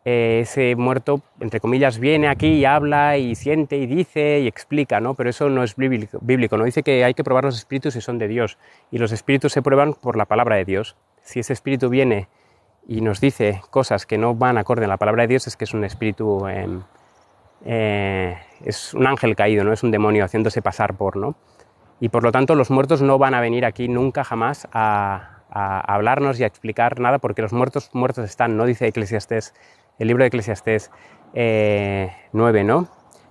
ese muerto, entre comillas, viene aquí y habla y siente y dice y explica, ¿no? Pero eso no es bíblico, ¿no? Dice que hay que probar los espíritus si son de Dios, y los espíritus se prueban por la palabra de Dios. Si ese espíritu viene y nos dice cosas que no van acorde a la palabra de Dios, es que es un espíritu, es un ángel caído, ¿no? Es un demonio haciéndose pasar por, ¿no? Y por lo tanto los muertos no van a venir aquí nunca jamás a hablarnos y a explicar nada, porque los muertos están, ¿no? Dice Eclesiastés, el libro de Eclesiastés 9, ¿no?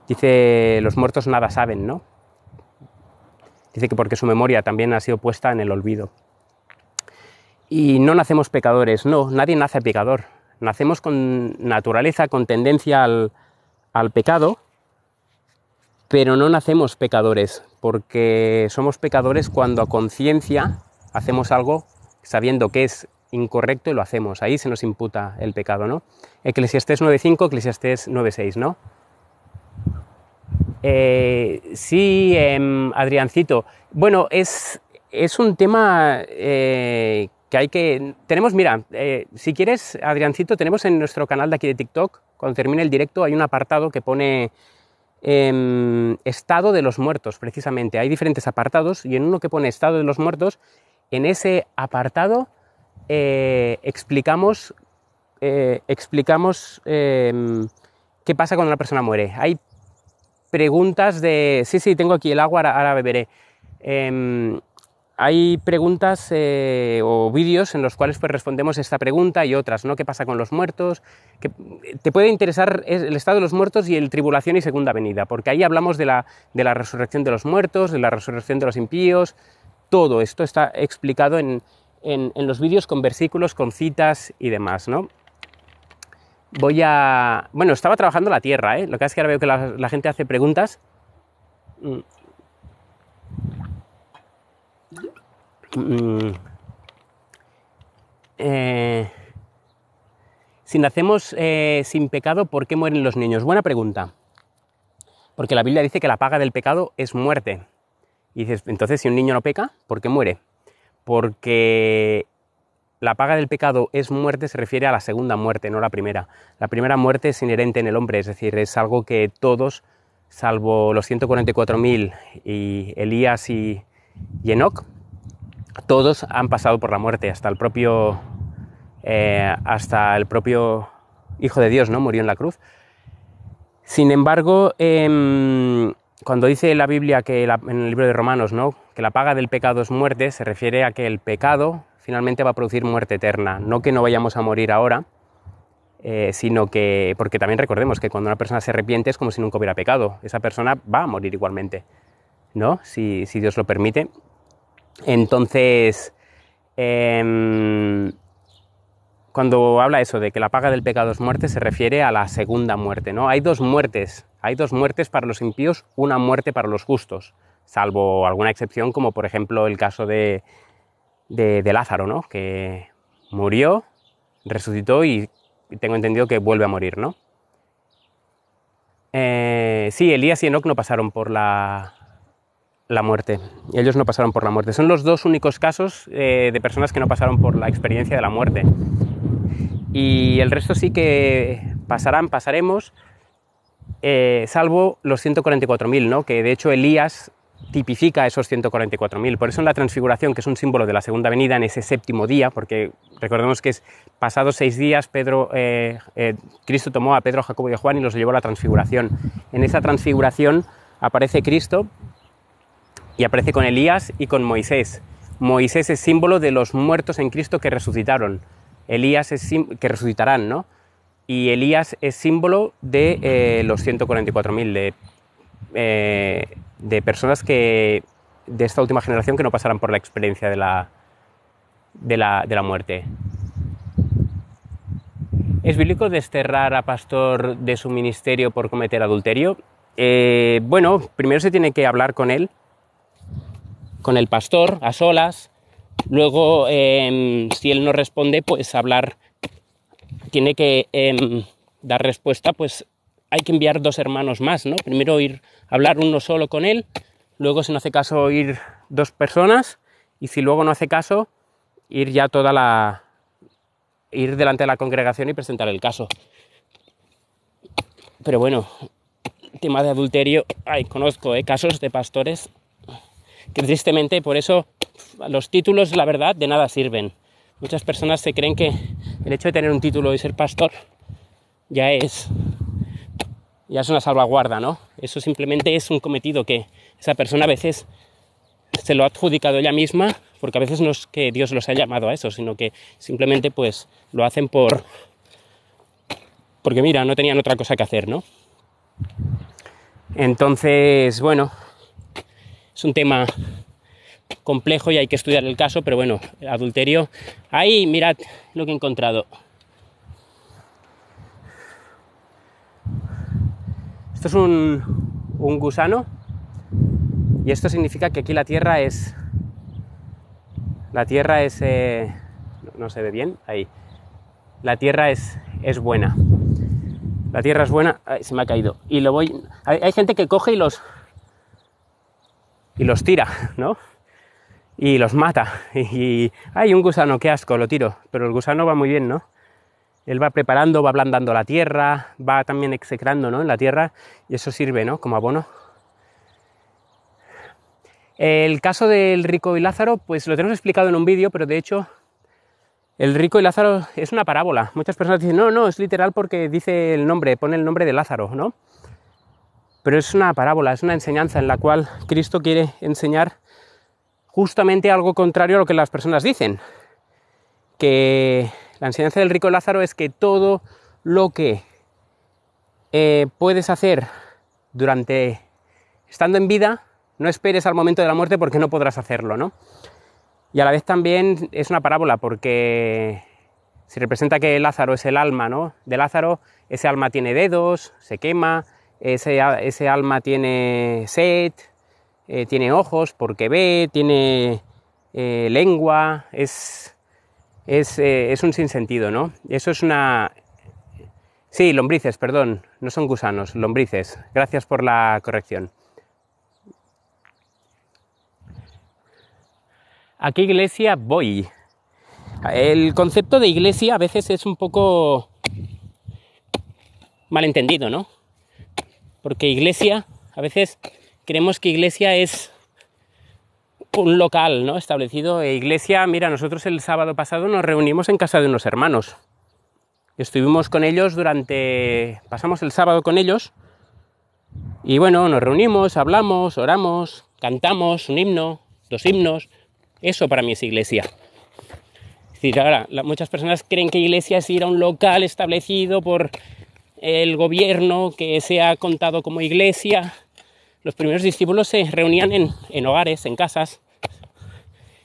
Dice, los muertos nada saben, ¿no? Dice que porque su memoria también ha sido puesta en el olvido. Y no nacemos pecadores, no, nadie nace pecador. Nacemos con naturaleza, con tendencia al pecado, pero no nacemos pecadores, porque somos pecadores cuando a conciencia hacemos algo sabiendo que es incorrecto y lo hacemos. Ahí se nos imputa el pecado, ¿no? Eclesiastés 9.5, Eclesiastés 9.6, ¿no? Sí, Adriancito. Bueno, es un tema que hay que... Tenemos, mira, si quieres, Adriancito, tenemos en nuestro canal de aquí de TikTok, cuando termine el directo, hay un apartado que pone estado de los muertos, precisamente. Hay diferentes apartados, y en uno que pone estado de los muertos, en ese apartado explicamos qué pasa cuando una persona muere. Hay preguntas de... Sí, tengo aquí el agua, ahora beberé. Hay preguntas o vídeos en los cuales pues, respondemos esta pregunta y otras, ¿no? ¿Qué pasa con los muertos? Que te puede interesar el estado de los muertos y el tribulación y segunda venida, porque ahí hablamos de la resurrección de los muertos, de la resurrección de los impíos. Todo esto está explicado en los vídeos con versículos, con citas y demás, ¿no? Bueno, estaba trabajando la tierra, ¿eh? Lo que pasa es que ahora veo que la gente hace preguntas. Si nacemos sin pecado, ¿por qué mueren los niños? Buena pregunta. Porque la Biblia dice que la paga del pecado es muerte. Y dices, entonces si un niño no peca, ¿por qué muere? Porque la paga del pecado es muerte, se refiere a la segunda muerte, no la primera. La primera muerte es inherente en el hombre, es decir, es algo que todos, salvo los 144.000 y Elías y Enoc, todos han pasado por la muerte, hasta el propio Hijo de Dios, ¿no? Murió en la cruz. Sin embargo, cuando dice la Biblia que en el libro de Romanos, ¿no? Que la paga del pecado es muerte, se refiere a que el pecado finalmente va a producir muerte eterna. No que no vayamos a morir ahora, sino que, porque también recordemos que cuando una persona se arrepiente es como si nunca hubiera pecado. Esa persona va a morir igualmente, ¿no? Si Dios lo permite. Entonces, cuando habla eso de que la paga del pecado es muerte, se refiere a la segunda muerte, ¿no? Hay dos muertes para los impíos, una muerte para los justos, salvo alguna excepción, como por ejemplo el caso de Lázaro, ¿no? Que murió, resucitó y tengo entendido que vuelve a morir, ¿no? Sí, Elías y Enoc no pasaron por la muerte. Ellos no pasaron por la muerte. Son los dos únicos casos de personas que no pasaron por la experiencia de la muerte. Y el resto sí que pasaremos, salvo los 144.000, ¿no? Que de hecho Elías tipifica esos 144.000. Por eso en la transfiguración, que es un símbolo de la segunda venida, en ese séptimo día, porque recordemos que es pasados 6 días, Cristo tomó a Pedro, Jacobo y a Juan y los llevó a la transfiguración. En esa transfiguración aparece Cristo y aparece con Elías y con Moisés. Moisés es símbolo de los muertos en Cristo que resucitaron. Elías es que resucitarán, ¿no? Y Elías es símbolo de los 144.000 de personas de esta última generación que no pasarán por la experiencia de la muerte. ¿Es bíblico desterrar a pastor de su ministerio por cometer adulterio? Bueno, primero se tiene que hablar con él, con el pastor, a solas. Luego, si él no responde, pues tiene que dar respuesta, pues hay que enviar 2 hermanos más, ¿no? Primero hablar uno solo con él, luego si no hace caso ir 2 personas, y si luego no hace caso, ir delante de la congregación y presentar el caso. Pero bueno, tema de adulterio, conozco casos de pastores que tristemente por eso los títulos, la verdad, de nada sirven. Muchas personas se creen que el hecho de tener un título y ser pastor ya es una salvaguarda, ¿no? Eso simplemente es un cometido que esa persona a veces se lo ha adjudicado ella misma, porque a veces no es que Dios los haya llamado a eso, sino que simplemente pues lo hacen porque mira, no tenían otra cosa que hacer, ¿no? Entonces, bueno, es un tema complejo y hay que estudiar el caso, pero bueno, el adulterio. Ahí, mirad lo que he encontrado. Esto es un gusano y esto significa que aquí la tierra es... no se ve bien, ahí. La tierra es buena. La tierra es buena. Ay, se me ha caído. Y hay gente que coge y los tira, ¿no? Y los mata. Y hay un gusano, qué asco, lo tiro. Pero el gusano va muy bien, ¿no? Él va preparando, va ablandando la tierra, va también execrando, ¿no? En la tierra, y eso sirve, ¿no? Como abono. El caso del rico y Lázaro, pues lo tenemos explicado en un vídeo, pero de hecho el rico y Lázaro es una parábola. Muchas personas dicen, no, es literal porque dice el nombre, pone el nombre de Lázaro, ¿no? Pero es una parábola, es una enseñanza en la cual Cristo quiere enseñar justamente algo contrario a lo que las personas dicen. Que la enseñanza del rico y Lázaro es que todo lo que puedes hacer estando en vida, no esperes al momento de la muerte porque no podrás hacerlo, ¿no? Y a la vez también es una parábola porque se representa que Lázaro es el alma, ¿no? De Lázaro, ese alma tiene dedos, se quema, ese alma tiene sed, tiene ojos porque ve, tiene lengua, es un sinsentido, ¿no? Eso es una... Sí, lombrices, perdón, no son gusanos, lombrices. Gracias por la corrección. ¿A qué iglesia voy? El concepto de iglesia a veces es un poco malentendido, ¿no? Porque iglesia, a veces creemos que iglesia es un local, ¿no? Establecido. Iglesia, mira, nosotros el sábado pasado nos reunimos en casa de unos hermanos. Estuvimos con ellos pasamos el sábado con ellos y bueno, nos reunimos, hablamos, oramos, cantamos un himno, 2 himnos. Eso para mí es iglesia. Es decir, ahora, muchas personas creen que iglesia es ir a un local establecido por el gobierno que se ha contado como iglesia. Los primeros discípulos se reunían en hogares, en casas,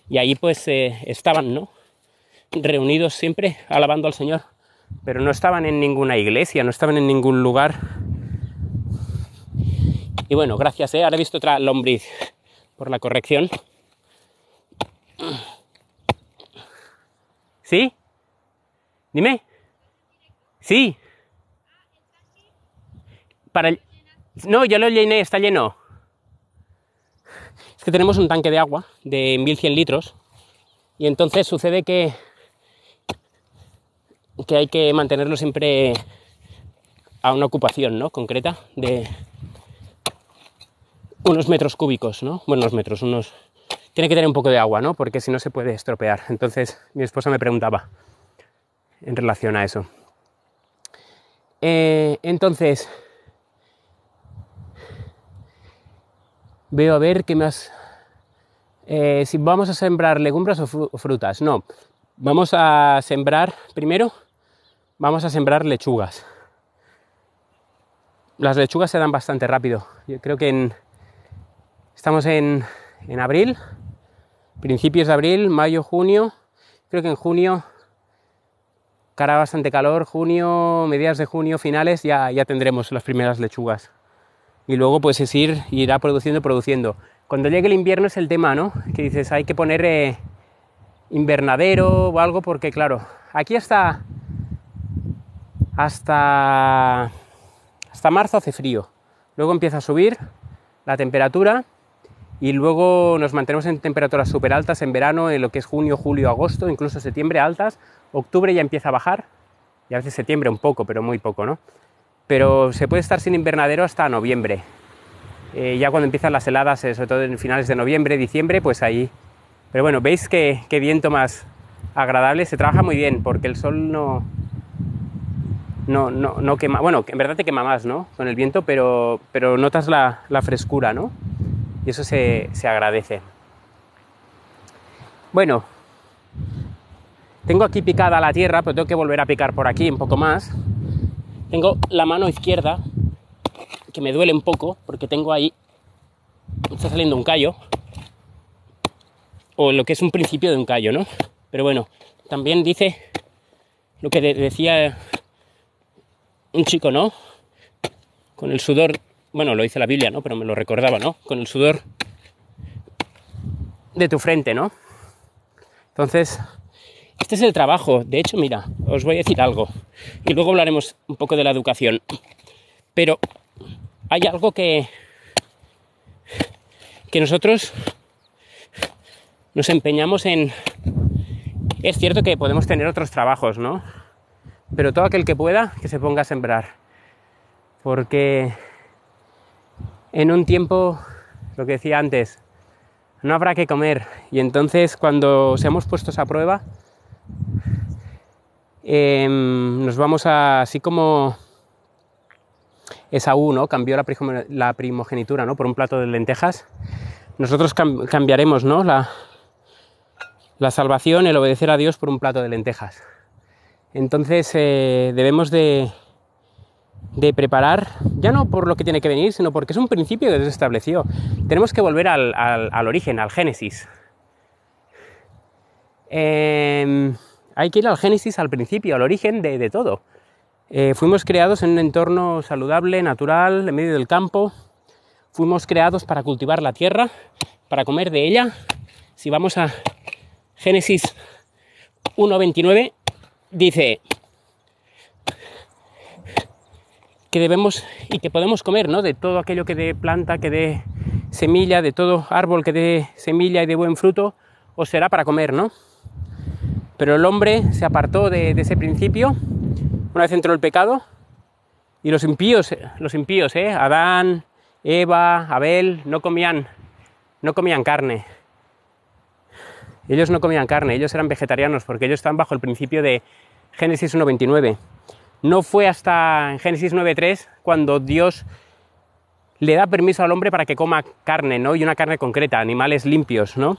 y ahí pues estaban, ¿no? Reunidos siempre alabando al Señor, pero no estaban en ninguna iglesia, no estaban en ningún lugar. Y bueno, gracias, ahora he visto otra lombriz por la corrección. ¿Sí? Dime. Sí. No, ya lo llené, está lleno. Es que tenemos un tanque de agua de 1100 litros y entonces sucede que hay que mantenerlo siempre a una ocupación, ¿no? Concreta de unos metros cúbicos, ¿no? Bueno, tiene que tener un poco de agua, ¿no? Porque si no se puede estropear. Entonces mi esposa me preguntaba en relación a eso. Entonces veo a ver qué más. Si vamos a sembrar legumbres o frutas. No, vamos a sembrar lechugas. Las lechugas se dan bastante rápido. Yo creo que estamos en abril, principios de abril, mayo, junio. Creo que en junio, hará bastante calor, junio, mediados de junio, finales, ya tendremos las primeras lechugas. Y luego pues irá produciendo. Cuando llegue el invierno es el tema, ¿no? Que dices, hay que poner invernadero o algo, porque claro, aquí hasta marzo hace frío. Luego empieza a subir la temperatura y luego nos mantenemos en temperaturas súper altas en verano, en lo que es junio, julio, agosto, incluso septiembre altas. Octubre ya empieza a bajar, y a veces septiembre un poco, pero muy poco, ¿no? pero se puede estar sin invernadero hasta noviembre. Ya cuando empiezan las heladas, sobre todo en finales de noviembre, diciembre, pues ahí. Pero bueno, veis qué viento más agradable. Se trabaja muy bien porque el sol no quema. Bueno, en verdad te quema más, ¿no? Con el viento, pero notas la frescura, ¿no? Y eso se agradece. Bueno, tengo aquí picada la tierra, pero tengo que volver a picar por aquí un poco más. Tengo la mano izquierda, que me duele un poco, porque tengo ahí, está saliendo un callo, o lo que es un principio de un callo, ¿no? Pero bueno, también dice lo que decía un chico, ¿no? Con el sudor, bueno, lo dice la Biblia, ¿no? Pero me lo recordaba, ¿no? Con el sudor de tu frente, ¿no? Entonces, este es el trabajo. De hecho, mira, os voy a decir algo, y luego hablaremos un poco de la educación. Pero hay algo que nosotros nos empeñamos en... Es cierto que podemos tener otros trabajos, ¿no? Pero todo aquel que pueda, que se ponga a sembrar. Porque en un tiempo, lo que decía antes, no habrá que comer. Y entonces, cuando seamos puestos a prueba, nos vamos a... Así como Esaú, ¿no? Cambió la primogenitura, ¿no? Por un plato de lentejas. Nosotros cambiaremos, ¿no? La salvación, el obedecer a Dios por un plato de lentejas. Entonces debemos de preparar, ya no por lo que tiene que venir, sino porque es un principio que Dios estableció. Tenemos que volver al origen, al Génesis. Hay que ir al Génesis, al principio, al origen de todo. Fuimos creados en un entorno saludable, natural, en medio del campo. Fuimos creados para cultivar la tierra, para comer de ella. Si vamos a Génesis 1:29, dice que debemos y que podemos comer, ¿no? De todo aquello que dé planta, que dé semilla, de todo árbol que dé semilla y de buen fruto, os será para comer, ¿no? Pero el hombre se apartó de ese principio una vez entró el pecado, y los impíos, Adán, Eva, Abel, no comían carne. Ellos no comían carne, ellos eran vegetarianos porque ellos estaban bajo el principio de Génesis 1:29. No fue hasta Génesis 9:3 cuando Dios le da permiso al hombre para que coma carne, ¿no? Y una carne concreta, animales limpios, ¿no?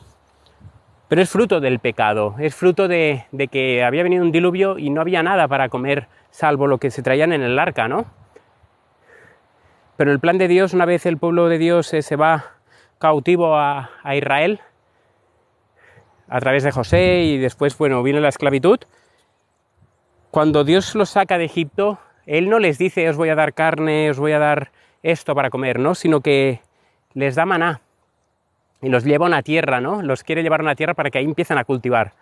Pero es fruto del pecado, es fruto de que había venido un diluvio y no había nada para comer salvo lo que se traían en el arca, ¿no? Pero el plan de Dios, una vez el pueblo de Dios se va cautivo a Israel, a través de José, y después, bueno, viene la esclavitud. Cuando Dios los saca de Egipto, Él no les dice, os voy a dar carne, os voy a dar esto para comer, ¿no? Sino que les da maná y los lleva a una tierra, ¿no? Los quiere llevar a una tierra para que ahí empiecen a cultivar.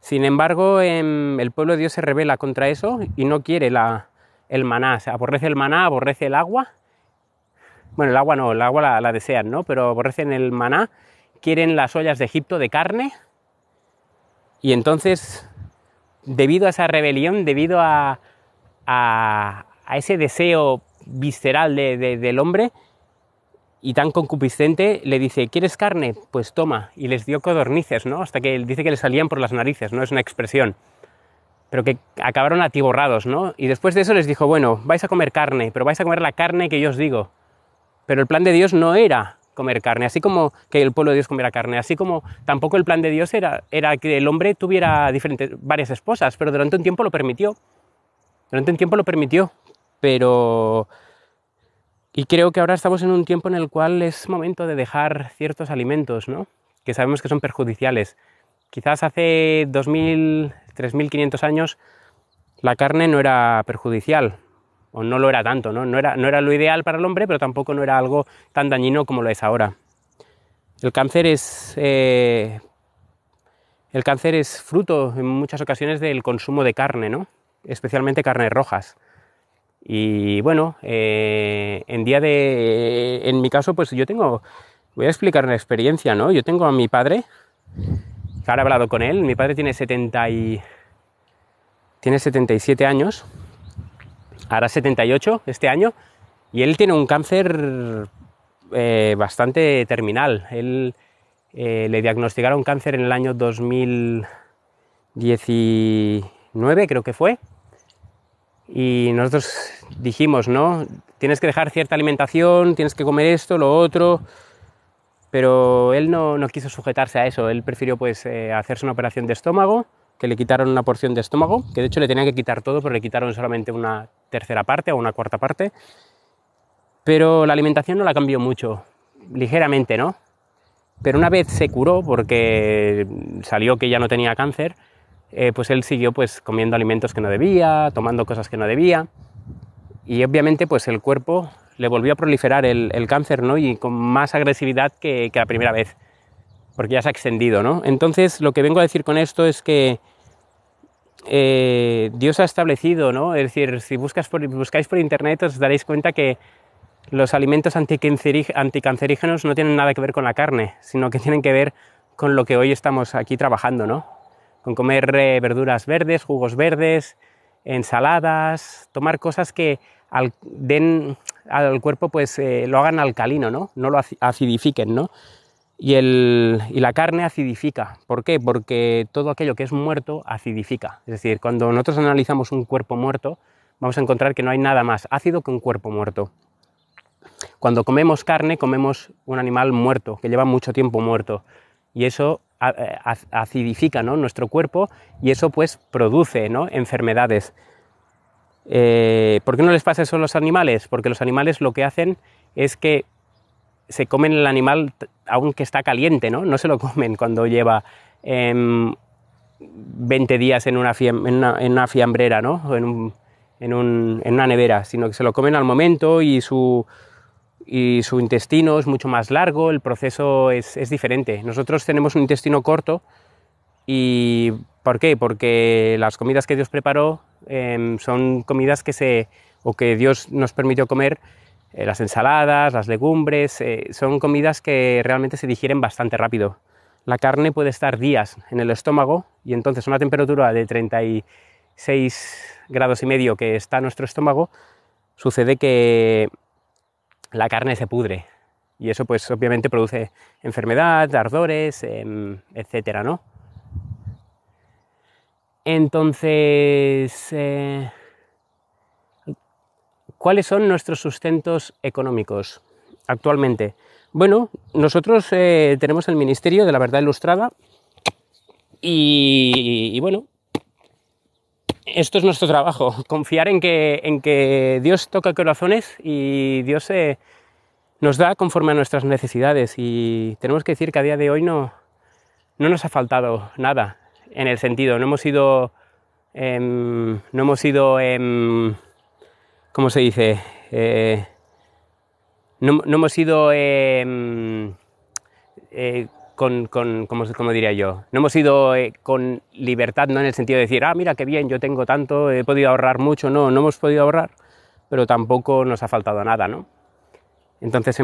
Sin embargo, el pueblo de Dios se rebela contra eso y no quiere el maná. O sea, aborrece el maná, aborrece el agua. Bueno, el agua no, el agua la desean, ¿no? Pero aborrecen el maná, quieren las ollas de Egipto de carne. Y entonces, debido a esa rebelión, debido a ese deseo visceral del hombre y tan concupiscente, le dice, ¿quieres carne? Pues toma. Y les dio codornices, ¿no? Hasta que él dice que le salían por las narices, ¿no? Es una expresión. Pero que acabaron atiborrados, ¿no? Y después de eso les dijo, bueno, vais a comer carne, pero vais a comer la carne que yo os digo. Pero el plan de Dios no era comer carne, así como que el pueblo de Dios comiera carne, así como tampoco el plan de Dios era que el hombre tuviera varias esposas, pero durante un tiempo lo permitió. Pero... Y creo que ahora estamos en un tiempo en el cual es momento de dejar ciertos alimentos, ¿no? Que sabemos que son perjudiciales. Quizás hace 2000, 3500 años la carne no era perjudicial, o no lo era tanto, ¿no? No era lo ideal para el hombre, pero tampoco no era algo tan dañino como lo es ahora. El cáncer es fruto en muchas ocasiones del consumo de carne, ¿no? Especialmente carnes rojas. Y bueno, en mi caso, pues voy a explicar una experiencia, ¿no? Yo tengo a mi padre, que ahora he hablado con él, mi padre tiene 77 años, hará 78 este año, y él tiene un cáncer bastante terminal. Él le diagnosticaron cáncer en el año 2019, creo que fue, y nosotros dijimos, ¿no? Tienes que dejar cierta alimentación, tienes que comer esto, lo otro, pero él no quiso sujetarse a eso. Él prefirió pues hacerse una operación de estómago, que le quitaron una porción de estómago, que de hecho le tenían que quitar todo, pero le quitaron solamente una tercera parte o una cuarta parte. Pero la alimentación no la cambió mucho, ligeramente, ¿no? Pero una vez se curó, porque salió que ya no tenía cáncer, pues él siguió pues comiendo alimentos que no debía, tomando cosas que no debía, y obviamente pues el cuerpo le volvió a proliferar el cáncer, ¿no? Y con más agresividad que la primera vez, porque ya se ha extendido, ¿no? Entonces, lo que vengo a decir con esto es que Dios ha establecido, ¿no? Es decir, si buscáis por internet os daréis cuenta que los alimentos anticancerígenos no tienen nada que ver con la carne, sino que tienen que ver con lo que hoy estamos aquí trabajando, ¿no? Con comer verduras verdes, jugos verdes, ensaladas, tomar cosas que den al cuerpo, pues lo hagan alcalino, ¿no? No lo acidifiquen, ¿no? Y la carne acidifica. ¿Por qué? Porque todo aquello que es muerto acidifica. Es decir, cuando nosotros analizamos un cuerpo muerto, vamos a encontrar que no hay nada más ácido que un cuerpo muerto. Cuando comemos carne, comemos un animal muerto, que lleva mucho tiempo muerto. Y eso acidifica, ¿no?, nuestro cuerpo, y eso pues produce, ¿no?, enfermedades. ¿Por qué no les pasa eso a los animales? Porque los animales lo que hacen es que se comen el animal aunque está caliente, ¿no? No se lo comen cuando lleva 20 días en una fiambrera, ¿no? O en una nevera, sino que se lo comen al momento, y su intestino es mucho más largo, el proceso es diferente. Nosotros tenemos un intestino corto. ¿Y por qué? Porque las comidas que Dios preparó son comidas que Dios nos permitió comer. Las ensaladas, las legumbres, son comidas que realmente se digieren bastante rápido. La carne puede estar días en el estómago, y entonces a una temperatura de 36 grados y medio que está nuestro estómago, sucede que la carne se pudre, y eso pues obviamente produce enfermedad, ardores, etcétera, ¿no? Entonces, ¿cuáles son nuestros sustentos económicos actualmente? Bueno, nosotros tenemos el Ministerio de la Verdad Ilustrada, y bueno, esto es nuestro trabajo, confiar en que Dios toca corazones, y Dios nos da conforme a nuestras necesidades, y tenemos que decir que a día de hoy no nos ha faltado nada, en el sentido, no hemos sido, ¿cómo se dice? No hemos sido, ¿cómo diría yo? No hemos ido con libertad, no en el sentido de decir, mira qué bien, yo tengo tanto, he podido ahorrar mucho. No hemos podido ahorrar, pero tampoco nos ha faltado nada, ¿no? Entonces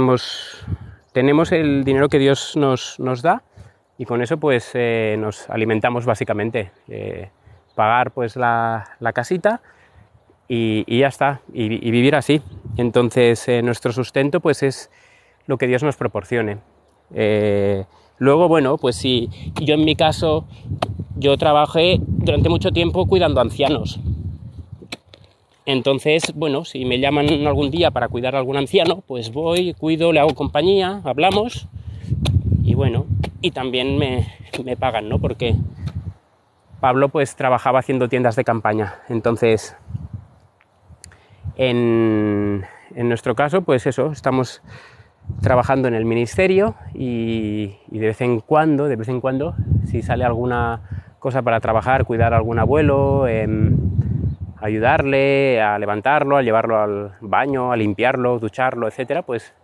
tenemos el dinero que Dios nos da, y con eso pues nos alimentamos básicamente. Pagar pues la casita, y ya está, y vivir así. Entonces nuestro sustento pues es lo que Dios nos proporcione. Luego, bueno, pues si yo en mi caso, yo trabajé durante mucho tiempo cuidando ancianos. Entonces, bueno, si me llaman algún día para cuidar a algún anciano, pues voy, cuido, le hago compañía, hablamos, y bueno, y también me pagan, ¿no? Porque Pablo pues trabajaba haciendo tiendas de campaña. Entonces, en nuestro caso, pues eso, estamos trabajando en el ministerio, y de vez en cuando, si sale alguna cosa para trabajar, cuidar a algún abuelo, ayudarle a levantarlo, a llevarlo al baño, a limpiarlo, ducharlo, etcétera, pues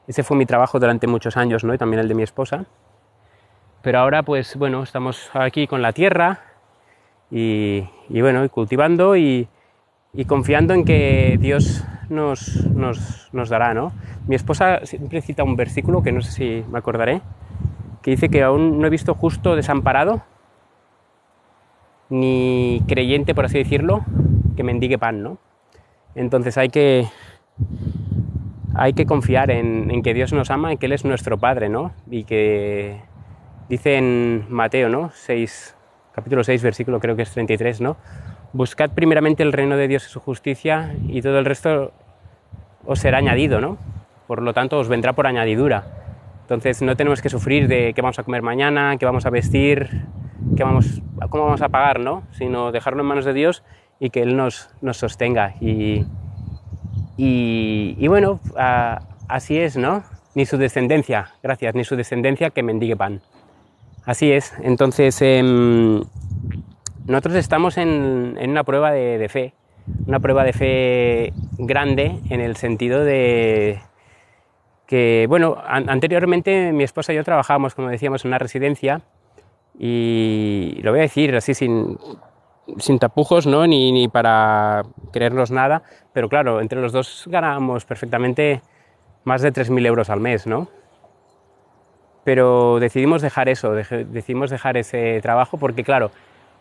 ese fue mi trabajo durante muchos años, ¿no? Y también el de mi esposa. Pero ahora, pues bueno, estamos aquí con la tierra, y bueno, y cultivando, y confiando en que Dios nos dará, ¿no? Mi esposa siempre cita un versículo que no sé si me acordaré, que dice que aún no he visto justo desamparado, ni creyente, por así decirlo, que mendigue pan, ¿no? Entonces hay que confiar en que Dios nos ama y que Él es nuestro Padre, ¿no? Y que dice en Mateo, ¿no? Capítulo 6, versículo creo que es 33, ¿no? Buscad primeramente el reino de Dios y su justicia y todo el resto os será añadido, ¿no? Por lo tanto, os vendrá por añadidura. Entonces no tenemos que sufrir de qué vamos a comer mañana, qué vamos a vestir, cómo vamos a pagar, ¿no? Sino dejarlo en manos de Dios y que Él nos sostenga. Y bueno, así es, ¿no? Ni su descendencia, gracias, ni su descendencia que mendigue pan. Así es. Entonces, nosotros estamos en una prueba de fe, una prueba de fe grande en el sentido de que, bueno, anteriormente mi esposa y yo trabajábamos, como decíamos, en una residencia y lo voy a decir así sin tapujos, ¿no? Ni para creernos nada, pero claro, entre los dos ganábamos perfectamente más de 3.000 euros al mes, ¿no? Pero decidimos dejar eso, decidimos dejar ese trabajo porque, claro,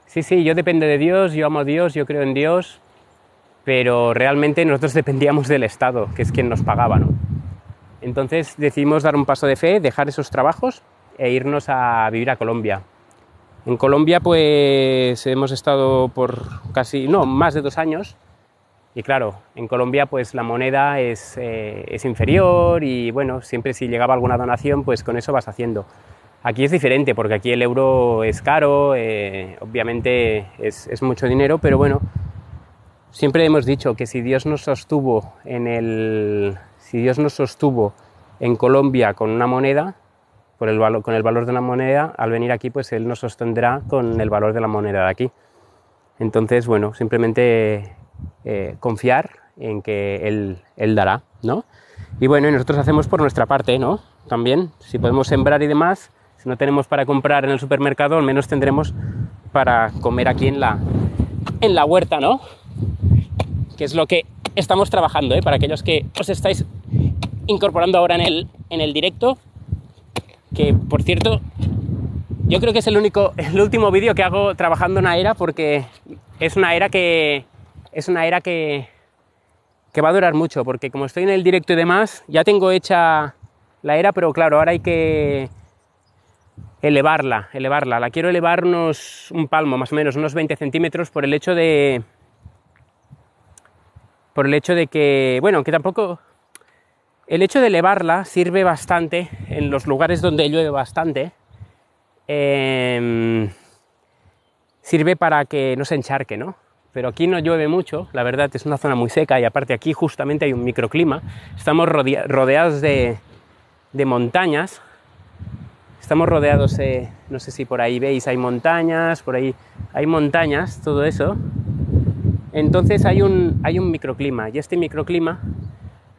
sí, yo dependo de Dios, yo amo a Dios, yo creo en Dios, pero realmente nosotros dependíamos del Estado, que es quien nos pagaba, ¿no? Entonces decidimos dar un paso de fe, dejar esos trabajos e irnos a vivir a Colombia. En Colombia pues hemos estado por más de 2 años y claro, en Colombia pues la moneda es inferior y bueno, siempre si llegaba alguna donación pues con eso vas haciendo. Aquí es diferente porque aquí el euro es caro, obviamente es mucho dinero, pero bueno, siempre hemos dicho que si Dios nos sostuvo en Colombia con una moneda, con el valor de una moneda, al venir aquí pues Él nos sostendrá con el valor de la moneda de aquí. Entonces, bueno, simplemente confiar en que Él dará, ¿no? Y bueno, y nosotros hacemos por nuestra parte, ¿no? También, si podemos sembrar y demás, si no tenemos para comprar en el supermercado, al menos tendremos para comer aquí en la huerta, ¿no? Que es lo que estamos trabajando, ¿eh? Para aquellos que os estáis incorporando ahora en el directo, que por cierto, yo creo que es el último vídeo que hago trabajando en una era, porque es una era que va a durar mucho, porque como estoy en el directo y demás, ya tengo hecha la era, pero claro, ahora hay que elevarla, la quiero elevar un palmo, más o menos, unos 20 centímetros, por el hecho de que, bueno, que tampoco... El hecho de elevarla sirve bastante en los lugares donde llueve bastante, sirve para que no se encharque, ¿no? Pero aquí no llueve mucho, la verdad es una zona muy seca y aparte aquí justamente hay un microclima, estamos rodeados de montañas, estamos rodeados, no sé si por ahí veis, hay montañas, por ahí hay montañas, todo eso, entonces hay un microclima y este microclima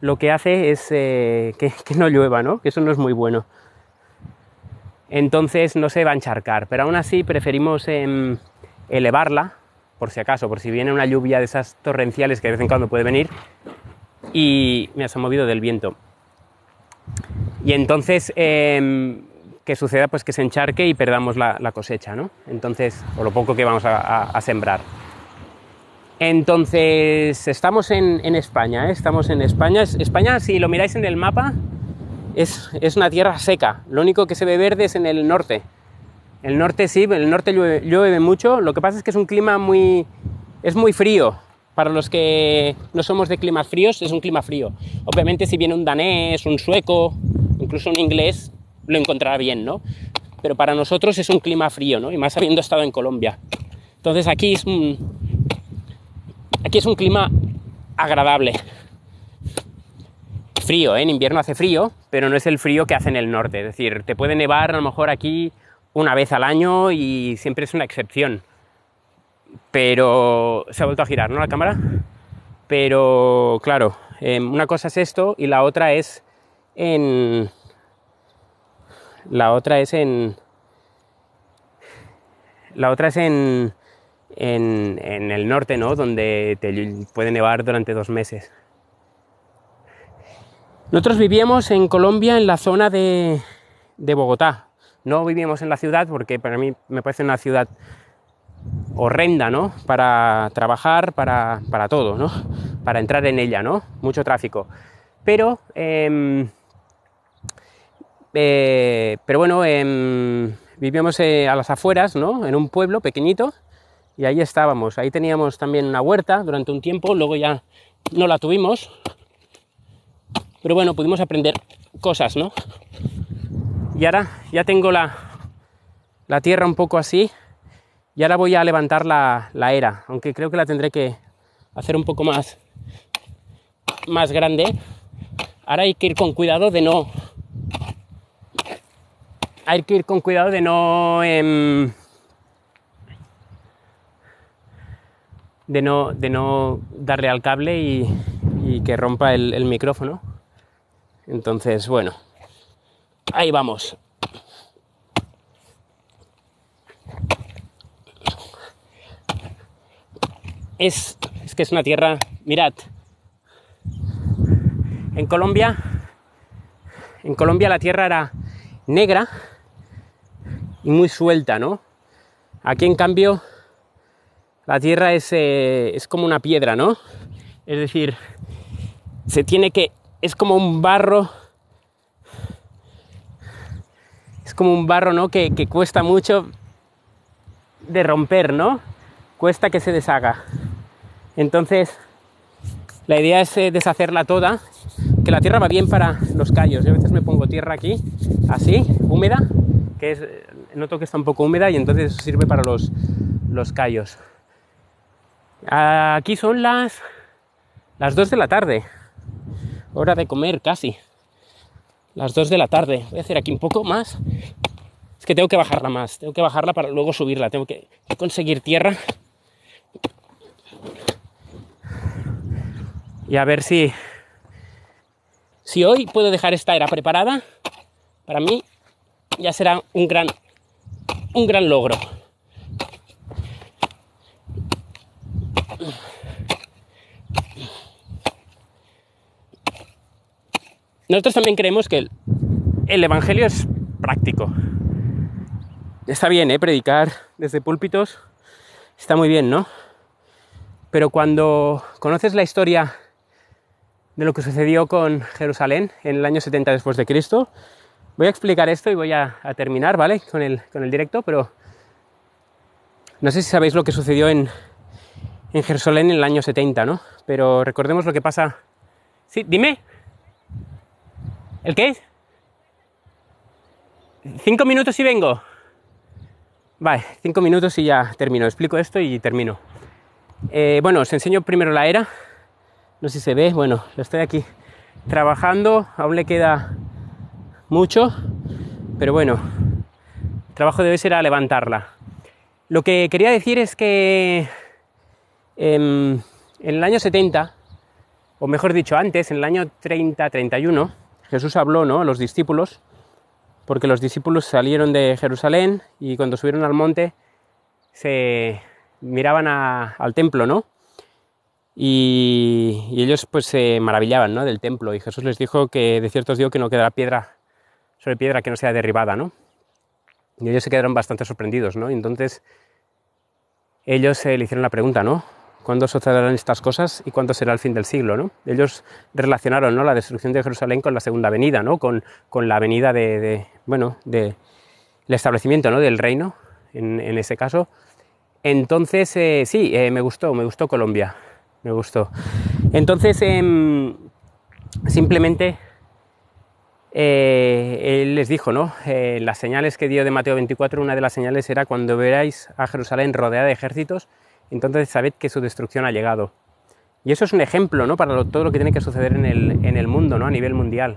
lo que hace es que no llueva, ¿no? Que eso no es muy bueno. Entonces no se va a encharcar, pero aún así preferimos elevarla, por si acaso, por si viene una lluvia de esas torrenciales que de vez en cuando puede venir, y me ha movido del viento. Y entonces, que suceda pues que se encharque y perdamos la cosecha, ¿no? Entonces, o lo poco que vamos a sembrar. Entonces, estamos en España, ¿eh? Estamos en España. España, si lo miráis en el mapa, es una tierra seca. Lo único que se ve verde es en el norte. El norte sí, el norte llueve mucho. Lo que pasa es que es un clima muy frío. Para los que no somos de climas fríos, es un clima frío. Obviamente, si viene un danés, un sueco, incluso un inglés, lo encontrará bien, ¿no? Pero para nosotros es un clima frío, ¿no? Y más habiendo estado en Colombia. Entonces, aquí es un clima agradable. Frío, ¿eh? En invierno hace frío, pero no es el frío que hace en el norte. Es decir, te puede nevar a lo mejor aquí una vez al año y siempre es una excepción. Pero se ha vuelto a girar, ¿no? La cámara. Pero, claro, una cosa es esto y la otra es en el norte, ¿no? Donde te puede nevar durante 2 meses. Nosotros vivíamos en Colombia, en la zona de Bogotá. No vivíamos en la ciudad porque para mí me parece una ciudad horrenda, ¿no? Para trabajar, para todo, ¿no? Para entrar en ella, ¿no? Mucho tráfico. Pero bueno, vivíamos a las afueras, ¿no? En un pueblo pequeñito, y ahí estábamos. Ahí teníamos también una huerta durante un tiempo, luego ya no la tuvimos, pero bueno, pudimos aprender cosas, ¿no? Y ahora ya tengo la tierra un poco así, y ahora voy a levantar la era, aunque creo que la tendré que hacer un poco más grande. Ahora hay que ir con cuidado de no... Hay que ir con cuidado de no... de no darle al cable y que rompa el micrófono. Entonces, bueno, ahí vamos. Es que es una tierra... Mirad, en Colombia la tierra era negra y muy suelta, ¿no? Aquí, en cambio, la tierra es como una piedra, ¿no? Es decir, es como un barro, ¿no? Que cuesta mucho de romper, ¿no? Cuesta que se deshaga. Entonces, la idea es deshacerla toda, que la tierra va bien para los callos. Yo a veces me pongo tierra aquí, así, húmeda, noto que está un poco húmeda, y entonces eso sirve para los callos. Aquí son las 2 de la tarde, hora de comer casi, las 2 de la tarde. Voy a hacer aquí un poco más, es que tengo que bajarla más, tengo que bajarla para luego subirla, tengo que conseguir tierra y a ver si hoy puedo dejar esta era preparada. Para mí ya será un gran logro. Nosotros también creemos que el Evangelio es práctico. Está bien, predicar desde púlpitos, está muy bien, ¿no? Pero cuando conoces la historia de lo que sucedió con Jerusalén en el año 70 después de Cristo, voy a explicar esto y voy a terminar, ¿vale? Con el directo, pero no sé si sabéis lo que sucedió en Jerusalén en el año 70, ¿no? Pero recordemos lo que pasa... Sí, dime. ¿El qué? 5 minutos y vengo. Vale, 5 minutos y ya termino. Explico esto y termino. Bueno, os enseño primero la era. No sé si se ve. Bueno, lo estoy aquí trabajando. Aún le queda mucho, pero bueno, el trabajo de hoy será levantarla. Lo que quería decir es que en el año 70, o mejor dicho antes, en el año 30-31, Jesús habló, ¿no?, a los discípulos, porque los discípulos salieron de Jerusalén y cuando subieron al monte se miraban al templo, ¿no? Y ellos pues se maravillaban, ¿no?, del templo, y Jesús les dijo que de cierto os digo que no quedará piedra sobre piedra que no sea derribada, ¿no? Y ellos se quedaron bastante sorprendidos, ¿no? Y entonces ellos le hicieron la pregunta, ¿no? ¿Cuándo sucederán estas cosas y cuándo será el fin del siglo, ¿no? Ellos relacionaron, ¿no?, la destrucción de Jerusalén con la segunda venida, ¿no? Con la venida del establecimiento, ¿no?, del reino, en ese caso. Entonces, sí, me gustó Colombia, me gustó. Entonces, simplemente él les dijo, ¿no? Las señales que dio de Mateo 24, una de las señales era: cuando veáis a Jerusalén rodeada de ejércitos, entonces sabed que su destrucción ha llegado. Y eso es un ejemplo, ¿no?, para todo lo que tiene que suceder en el mundo, ¿no?, a nivel mundial.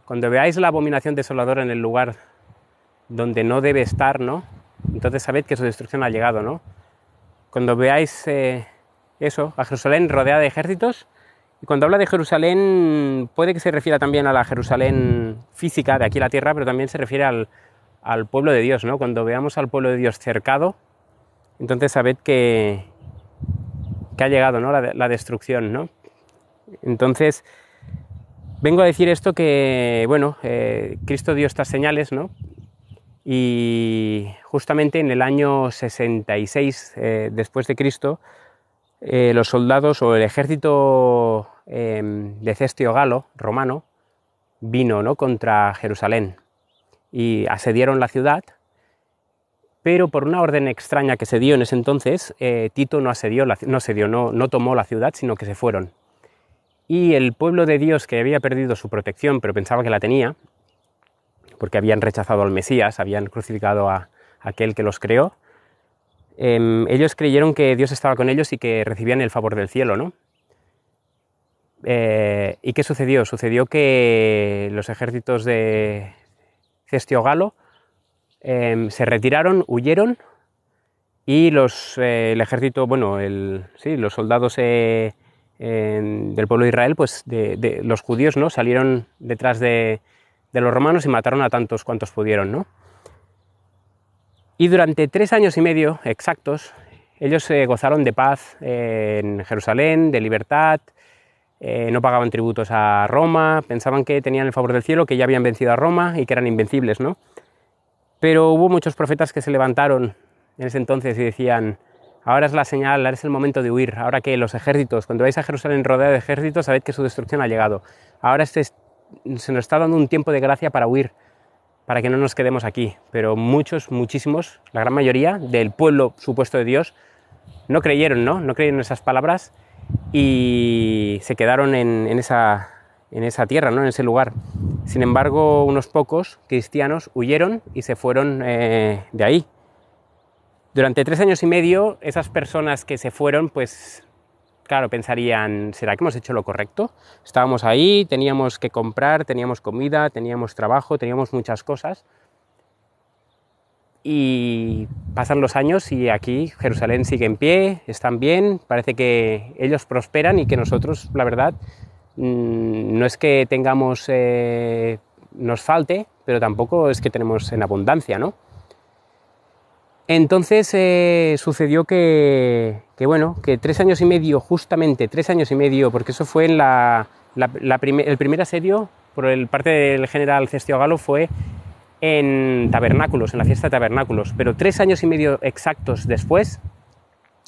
Cuando veáis la abominación desoladora en el lugar donde no debe estar, ¿no?, entonces sabed que su destrucción ha llegado, ¿no? Cuando veáis eso, a Jerusalén rodeada de ejércitos. Y cuando habla de Jerusalén, puede que se refiera también a la Jerusalén física de aquí la tierra, pero también se refiere al pueblo de Dios, ¿no? Cuando veamos al pueblo de Dios cercado, entonces sabed que ha llegado, ¿no?, la destrucción, ¿no? Entonces, vengo a decir esto, que, bueno, Cristo dio estas señales, ¿no?, Y justamente en el año 66 después de Cristo, los soldados o el ejército de Cestio Galo romano vino, ¿no?, contra Jerusalén y asediaron la ciudad, pero por una orden extraña que se dio en ese entonces, Tito no tomó la ciudad, sino que se fueron. Y el pueblo de Dios, que había perdido su protección, pero pensaba que la tenía, porque habían rechazado al Mesías, habían crucificado a aquel que los creó, ellos creyeron que Dios estaba con ellos y que recibían el favor del cielo, ¿no? ¿Y qué sucedió? Sucedió que los ejércitos de Cestio Galo se retiraron, huyeron, y el ejército, bueno, los soldados del pueblo de Israel, pues de los judíos, ¿no?, salieron detrás de los romanos y mataron a tantos cuantos pudieron, ¿no? Y durante 3 años y medio exactos, ellos gozaron de paz en Jerusalén, de libertad, no pagaban tributos a Roma, pensaban que tenían el favor del cielo, que ya habían vencido a Roma y que eran invencibles, ¿no? Pero hubo muchos profetas que se levantaron en ese entonces y decían: ahora es la señal, ahora es el momento de huir, ahora que los ejércitos, cuando vais a Jerusalén rodeado de ejércitos, sabed que su destrucción ha llegado. Ahora se nos está dando un tiempo de gracia para huir, para que no nos quedemos aquí. Pero muchísimos, la gran mayoría del pueblo supuesto de Dios, no creyeron, no creyeron esas palabras y se quedaron en esa tierra, ¿no?, en ese lugar. Sin embargo, unos pocos cristianos huyeron y se fueron de ahí. Durante 3 años y medio, esas personas que se fueron, pues claro, pensarían: ¿será que hemos hecho lo correcto? Estábamos ahí, teníamos que comprar, teníamos comida, teníamos trabajo, teníamos muchas cosas. Y pasan los años y aquí Jerusalén sigue en pie, están bien, parece que ellos prosperan y que nosotros, la verdad, no es que tengamos, nos falte, pero tampoco es que tenemos en abundancia, ¿no? Entonces sucedió que 3 años y medio, justamente 3 años y medio, porque eso fue en el primer asedio por parte del general Cestio Galo fue en Tabernáculos, en la fiesta de Tabernáculos, pero 3 años y medio exactos después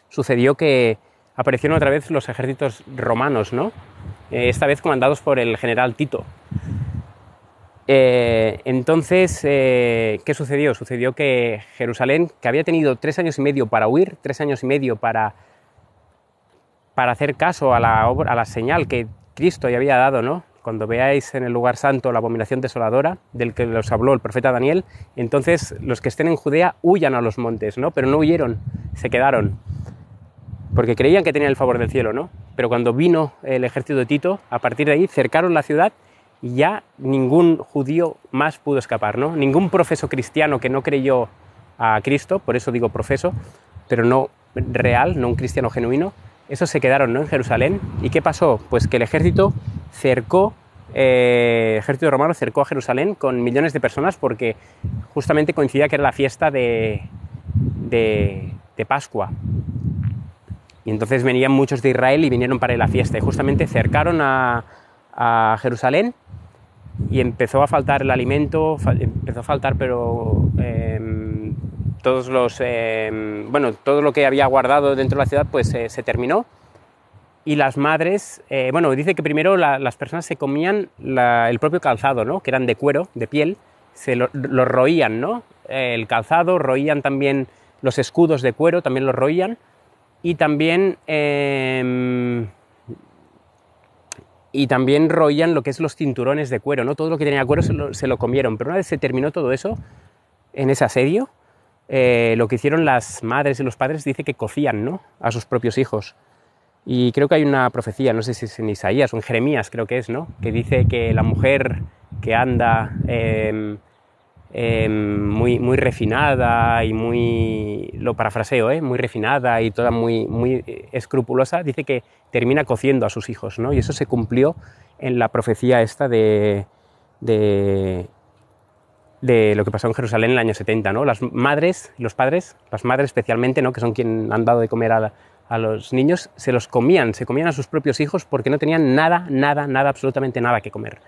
sucedió que aparecieron otra vez los ejércitos romanos, ¿no? Esta vez comandados por el general Tito. Entonces, ¿qué sucedió? Sucedió que Jerusalén, que había tenido 3 años y medio para huir, 3 años y medio para hacer caso a la señal que Cristo ya había dado, ¿no? Cuando veáis en el lugar santo la abominación desoladora del que los habló el profeta Daniel, entonces los que estén en Judea huyan a los montes, ¿no? Pero no huyeron, se quedaron, porque creían que tenían el favor del cielo, ¿no? Pero cuando vino el ejército de Tito, a partir de ahí cercaron la ciudad y ya ningún judío más pudo escapar, ¿no? Ningún profeso cristiano que no creyó a Cristo, por eso digo profeso, pero no real, no un cristiano genuino, esos se quedaron, ¿no?, en Jerusalén. ¿Y qué pasó? Pues que el ejército romano cercó a Jerusalén con millones de personas, porque justamente coincidía que era la fiesta de Pascua. Y entonces venían muchos de Israel y vinieron para la fiesta. Y justamente cercaron a Jerusalén y empezó a faltar el alimento, empezó a faltar, pero todo lo que había guardado dentro de la ciudad pues se terminó. Y las madres, dice que primero las personas se comían el propio calzado, ¿no?, que eran de cuero, de piel, lo roían, ¿no?, el calzado, roían también los escudos de cuero, también los roían, y también roían lo que es los cinturones de cuero, ¿no? Todo lo que tenía cuero se lo comieron. Pero una vez se terminó todo eso, en ese asedio, lo que hicieron las madres y los padres, dice que cocían, ¿no?, a sus propios hijos. Y creo que hay una profecía, no sé si es en Isaías o en Jeremías, creo que es, ¿no?, que dice que la mujer que anda muy refinada y lo parafraseo, muy refinada y toda muy escrupulosa, dice que termina cociendo a sus hijos, ¿no? Y eso se cumplió en la profecía esta de lo que pasó en Jerusalén en el año 70, ¿no? Las madres, los padres, las madres especialmente, ¿no?, que son quienes han dado de comer a los niños, se comían a sus propios hijos porque no tenían nada, absolutamente nada que comer.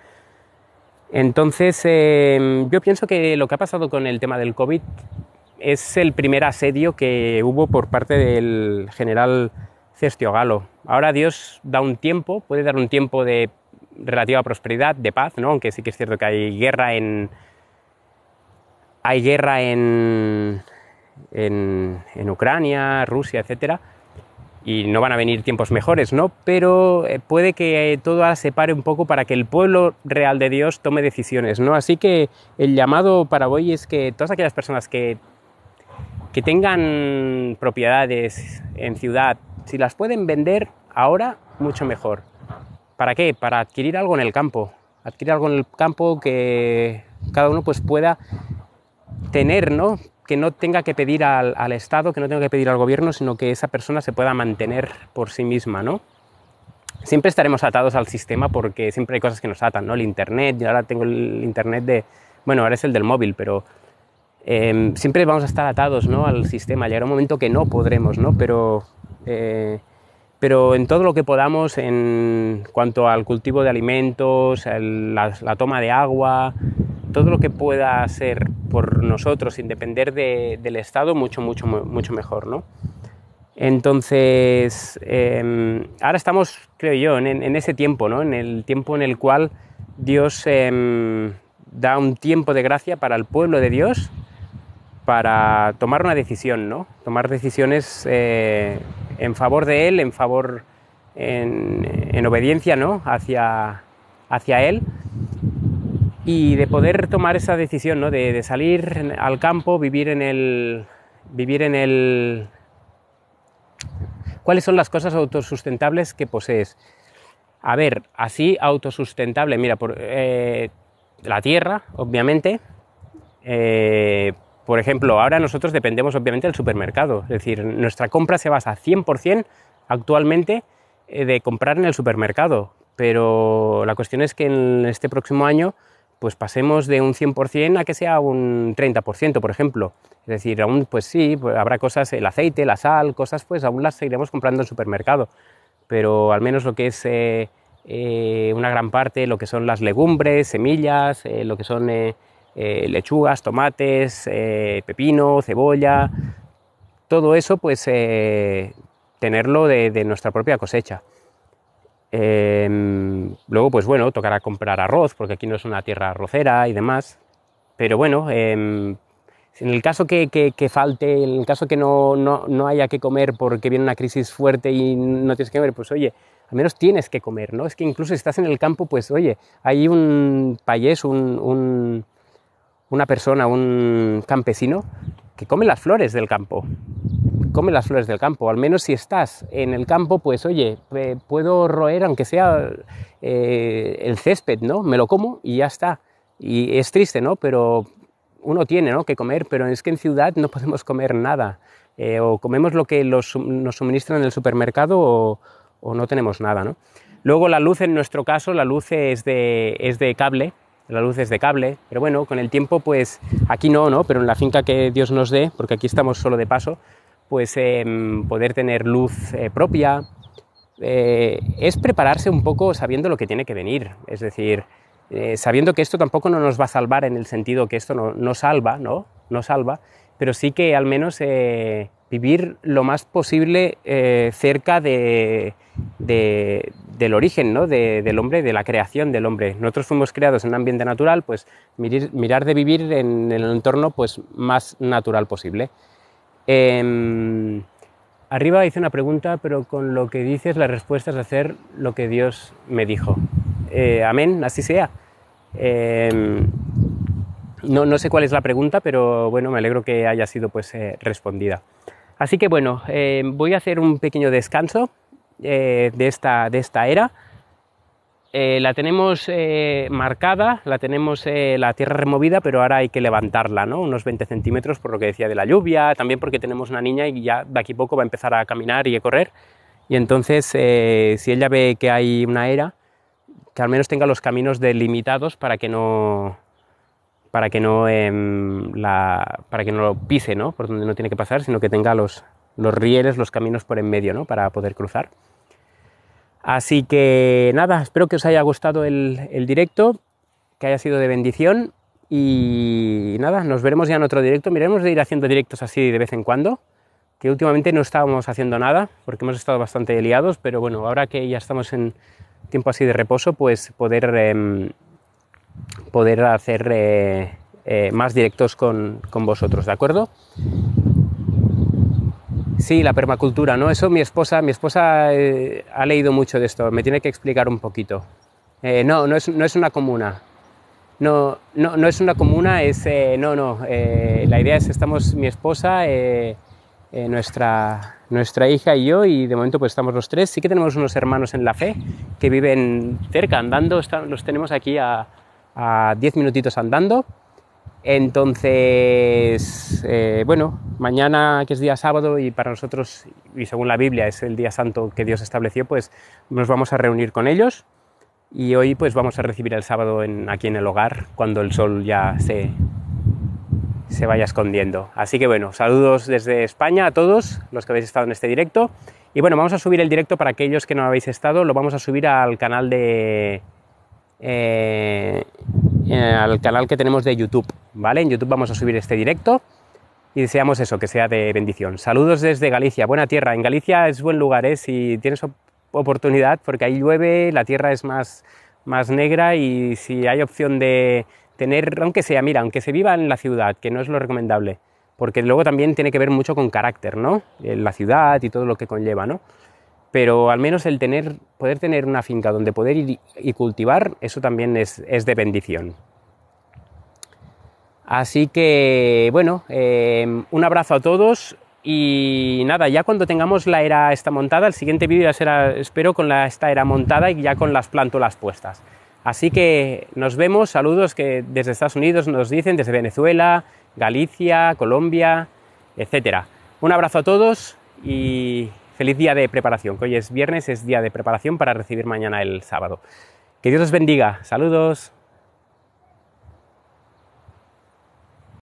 Entonces, yo pienso que lo que ha pasado con el tema del COVID es el primer asedio que hubo por parte del general Cestio Galo. Ahora Dios da un tiempo, puede dar un tiempo de relativa prosperidad, de paz, ¿no? Aunque sí que es cierto que hay guerra en Ucrania, Rusia, etcétera, y no van a venir tiempos mejores, ¿no? Pero puede que todo ahora se pare un poco para que el pueblo real de Dios tome decisiones, ¿no? Así que el llamado para hoy es que todas aquellas personas que tengan propiedades en ciudad, si las pueden vender ahora, mucho mejor. ¿Para qué? Para adquirir algo en el campo. Adquirir algo en el campo que cada uno pues pueda tener, ¿no? Que no tenga que pedir al Estado, que no tenga que pedir al gobierno, sino que esa persona se pueda mantener por sí misma, ¿no? Siempre estaremos atados al sistema porque siempre hay cosas que nos atan, ¿no? El internet, yo ahora tengo el internet de... Bueno, ahora es el del móvil, pero siempre vamos a estar atados, ¿no? Al sistema. Llegará un momento que no podremos, ¿no? Pero en todo lo que podamos en cuanto al cultivo de alimentos, la toma de agua, todo lo que pueda ser por nosotros sin depender del Estado, mucho mejor, ¿no? Entonces, ahora estamos, creo yo, en ese tiempo, ¿no? En el tiempo en el cual Dios da un tiempo de gracia para el pueblo de Dios para tomar una decisión, ¿no? Tomar decisiones en favor de Él, en obediencia, ¿no? hacia Él, y de poder tomar esa decisión, ¿no? De salir al campo, vivir en el... ¿Cuáles son las cosas autosustentables que posees? A ver, así autosustentable, mira, la tierra, obviamente. Por ejemplo, ahora nosotros dependemos obviamente del supermercado, es decir, nuestra compra se basa 100% actualmente de comprar en el supermercado, pero la cuestión es que en este próximo año pues pasemos de un 100% a que sea un 30%, por ejemplo. Es decir, aún pues sí, pues habrá cosas, el aceite, la sal, cosas pues aún las seguiremos comprando en el supermercado, pero al menos lo que es una gran parte, lo que son las legumbres, semillas, lo que son lechugas, tomates, pepino, cebolla, todo eso pues tenerlo de nuestra propia cosecha. Luego pues bueno, tocará comprar arroz porque aquí no es una tierra arrocera y demás, pero bueno, en el caso que falte, en el caso que no haya que comer porque viene una crisis fuerte y no tienes que comer, pues oye, al menos tienes que comer, ¿no? Es que incluso si estás en el campo, pues oye, hay un payés, una persona, un campesino, que come las flores del campo. Come las flores del campo. Al menos si estás en el campo, pues oye, puedo roer, aunque sea el césped, ¿no? Me lo como y ya está. Y es triste, ¿no? Pero uno tiene, ¿no?, que comer, pero es que en ciudad no podemos comer nada. O comemos lo que nos suministran en el supermercado o no tenemos nada, ¿no? Luego la luz, en nuestro caso, la luz es de cable. La luz es de cable, pero bueno, con el tiempo, pues aquí no, pero en la finca que Dios nos dé, porque aquí estamos solo de paso, pues poder tener luz propia, es prepararse un poco sabiendo lo que tiene que venir, es decir, sabiendo que esto tampoco no nos va a salvar en el sentido que esto no salva, ¿no? No salva, pero sí que al menos vivir lo más posible cerca del origen, ¿no?, del hombre, de la creación del hombre. Nosotros fuimos creados en un ambiente natural, pues mirar de vivir en el entorno pues más natural posible. Arriba hice una pregunta, pero con lo que dices la respuesta es hacer lo que Dios me dijo. Amén, así sea. No sé cuál es la pregunta, pero bueno, me alegro que haya sido pues respondida. Así que bueno, voy a hacer un pequeño descanso de esta era. La tenemos marcada, la tenemos la tierra removida, pero ahora hay que levantarla, ¿no? Unos 20 centímetros por lo que decía de la lluvia, también porque tenemos una niña y ya de aquí a poco va a empezar a caminar y a correr. Y entonces, si ella ve que hay una era, que al menos tenga los caminos delimitados para que no lo pise, ¿no?, por donde no tiene que pasar, sino que tenga los rieles, los caminos por en medio, ¿no?, para poder cruzar. Así que nada, espero que os haya gustado el directo, que haya sido de bendición y nada, nos veremos ya en otro directo. Miraremos de ir haciendo directos así de vez en cuando, que últimamente no estábamos haciendo nada porque hemos estado bastante liados, pero bueno, ahora que ya estamos en tiempo así de reposo, pues poder hacer más directos con vosotros, ¿de acuerdo? Sí, la permacultura, ¿no? Eso mi esposa ha leído mucho de esto, me tiene que explicar un poquito. No es una comuna. No es una comuna, la idea es, estamos mi esposa, nuestra hija y yo, y de momento pues estamos los tres. Sí que tenemos unos hermanos en la fe que viven cerca, andando, los tenemos aquí a 10 minutitos andando. Entonces, bueno, mañana, que es día sábado y para nosotros, y según la Biblia, es el día santo que Dios estableció, pues nos vamos a reunir con ellos y hoy pues vamos a recibir el sábado aquí en el hogar, cuando el sol ya se vaya escondiendo. Así que bueno, saludos desde España a todos los que habéis estado en este directo. Y bueno, vamos a subir el directo para aquellos que no habéis estado, lo vamos a subir al canal al canal que tenemos de YouTube, ¿vale? En YouTube vamos a subir este directo y deseamos eso, que sea de bendición. Saludos desde Galicia, buena tierra. En Galicia es buen lugar, ¿eh? Si tienes oportunidad, porque ahí llueve, la tierra es más negra, y si hay opción de tener, aunque se viva en la ciudad, que no es lo recomendable, porque luego también tiene que ver mucho con carácter, ¿no? La ciudad y todo lo que conlleva, ¿no? Pero al menos el poder tener una finca donde poder ir y cultivar, eso también es de bendición. Así que, bueno, un abrazo a todos y nada, ya cuando tengamos la era esta montada, el siguiente vídeo ya será, espero, con esta era montada y ya con las plántulas puestas. Así que nos vemos, saludos que desde Estados Unidos nos dicen, desde Venezuela, Galicia, Colombia, etcétera. Un abrazo a todos y feliz día de preparación, que hoy es viernes, es día de preparación para recibir mañana el sábado. Que Dios os bendiga, saludos.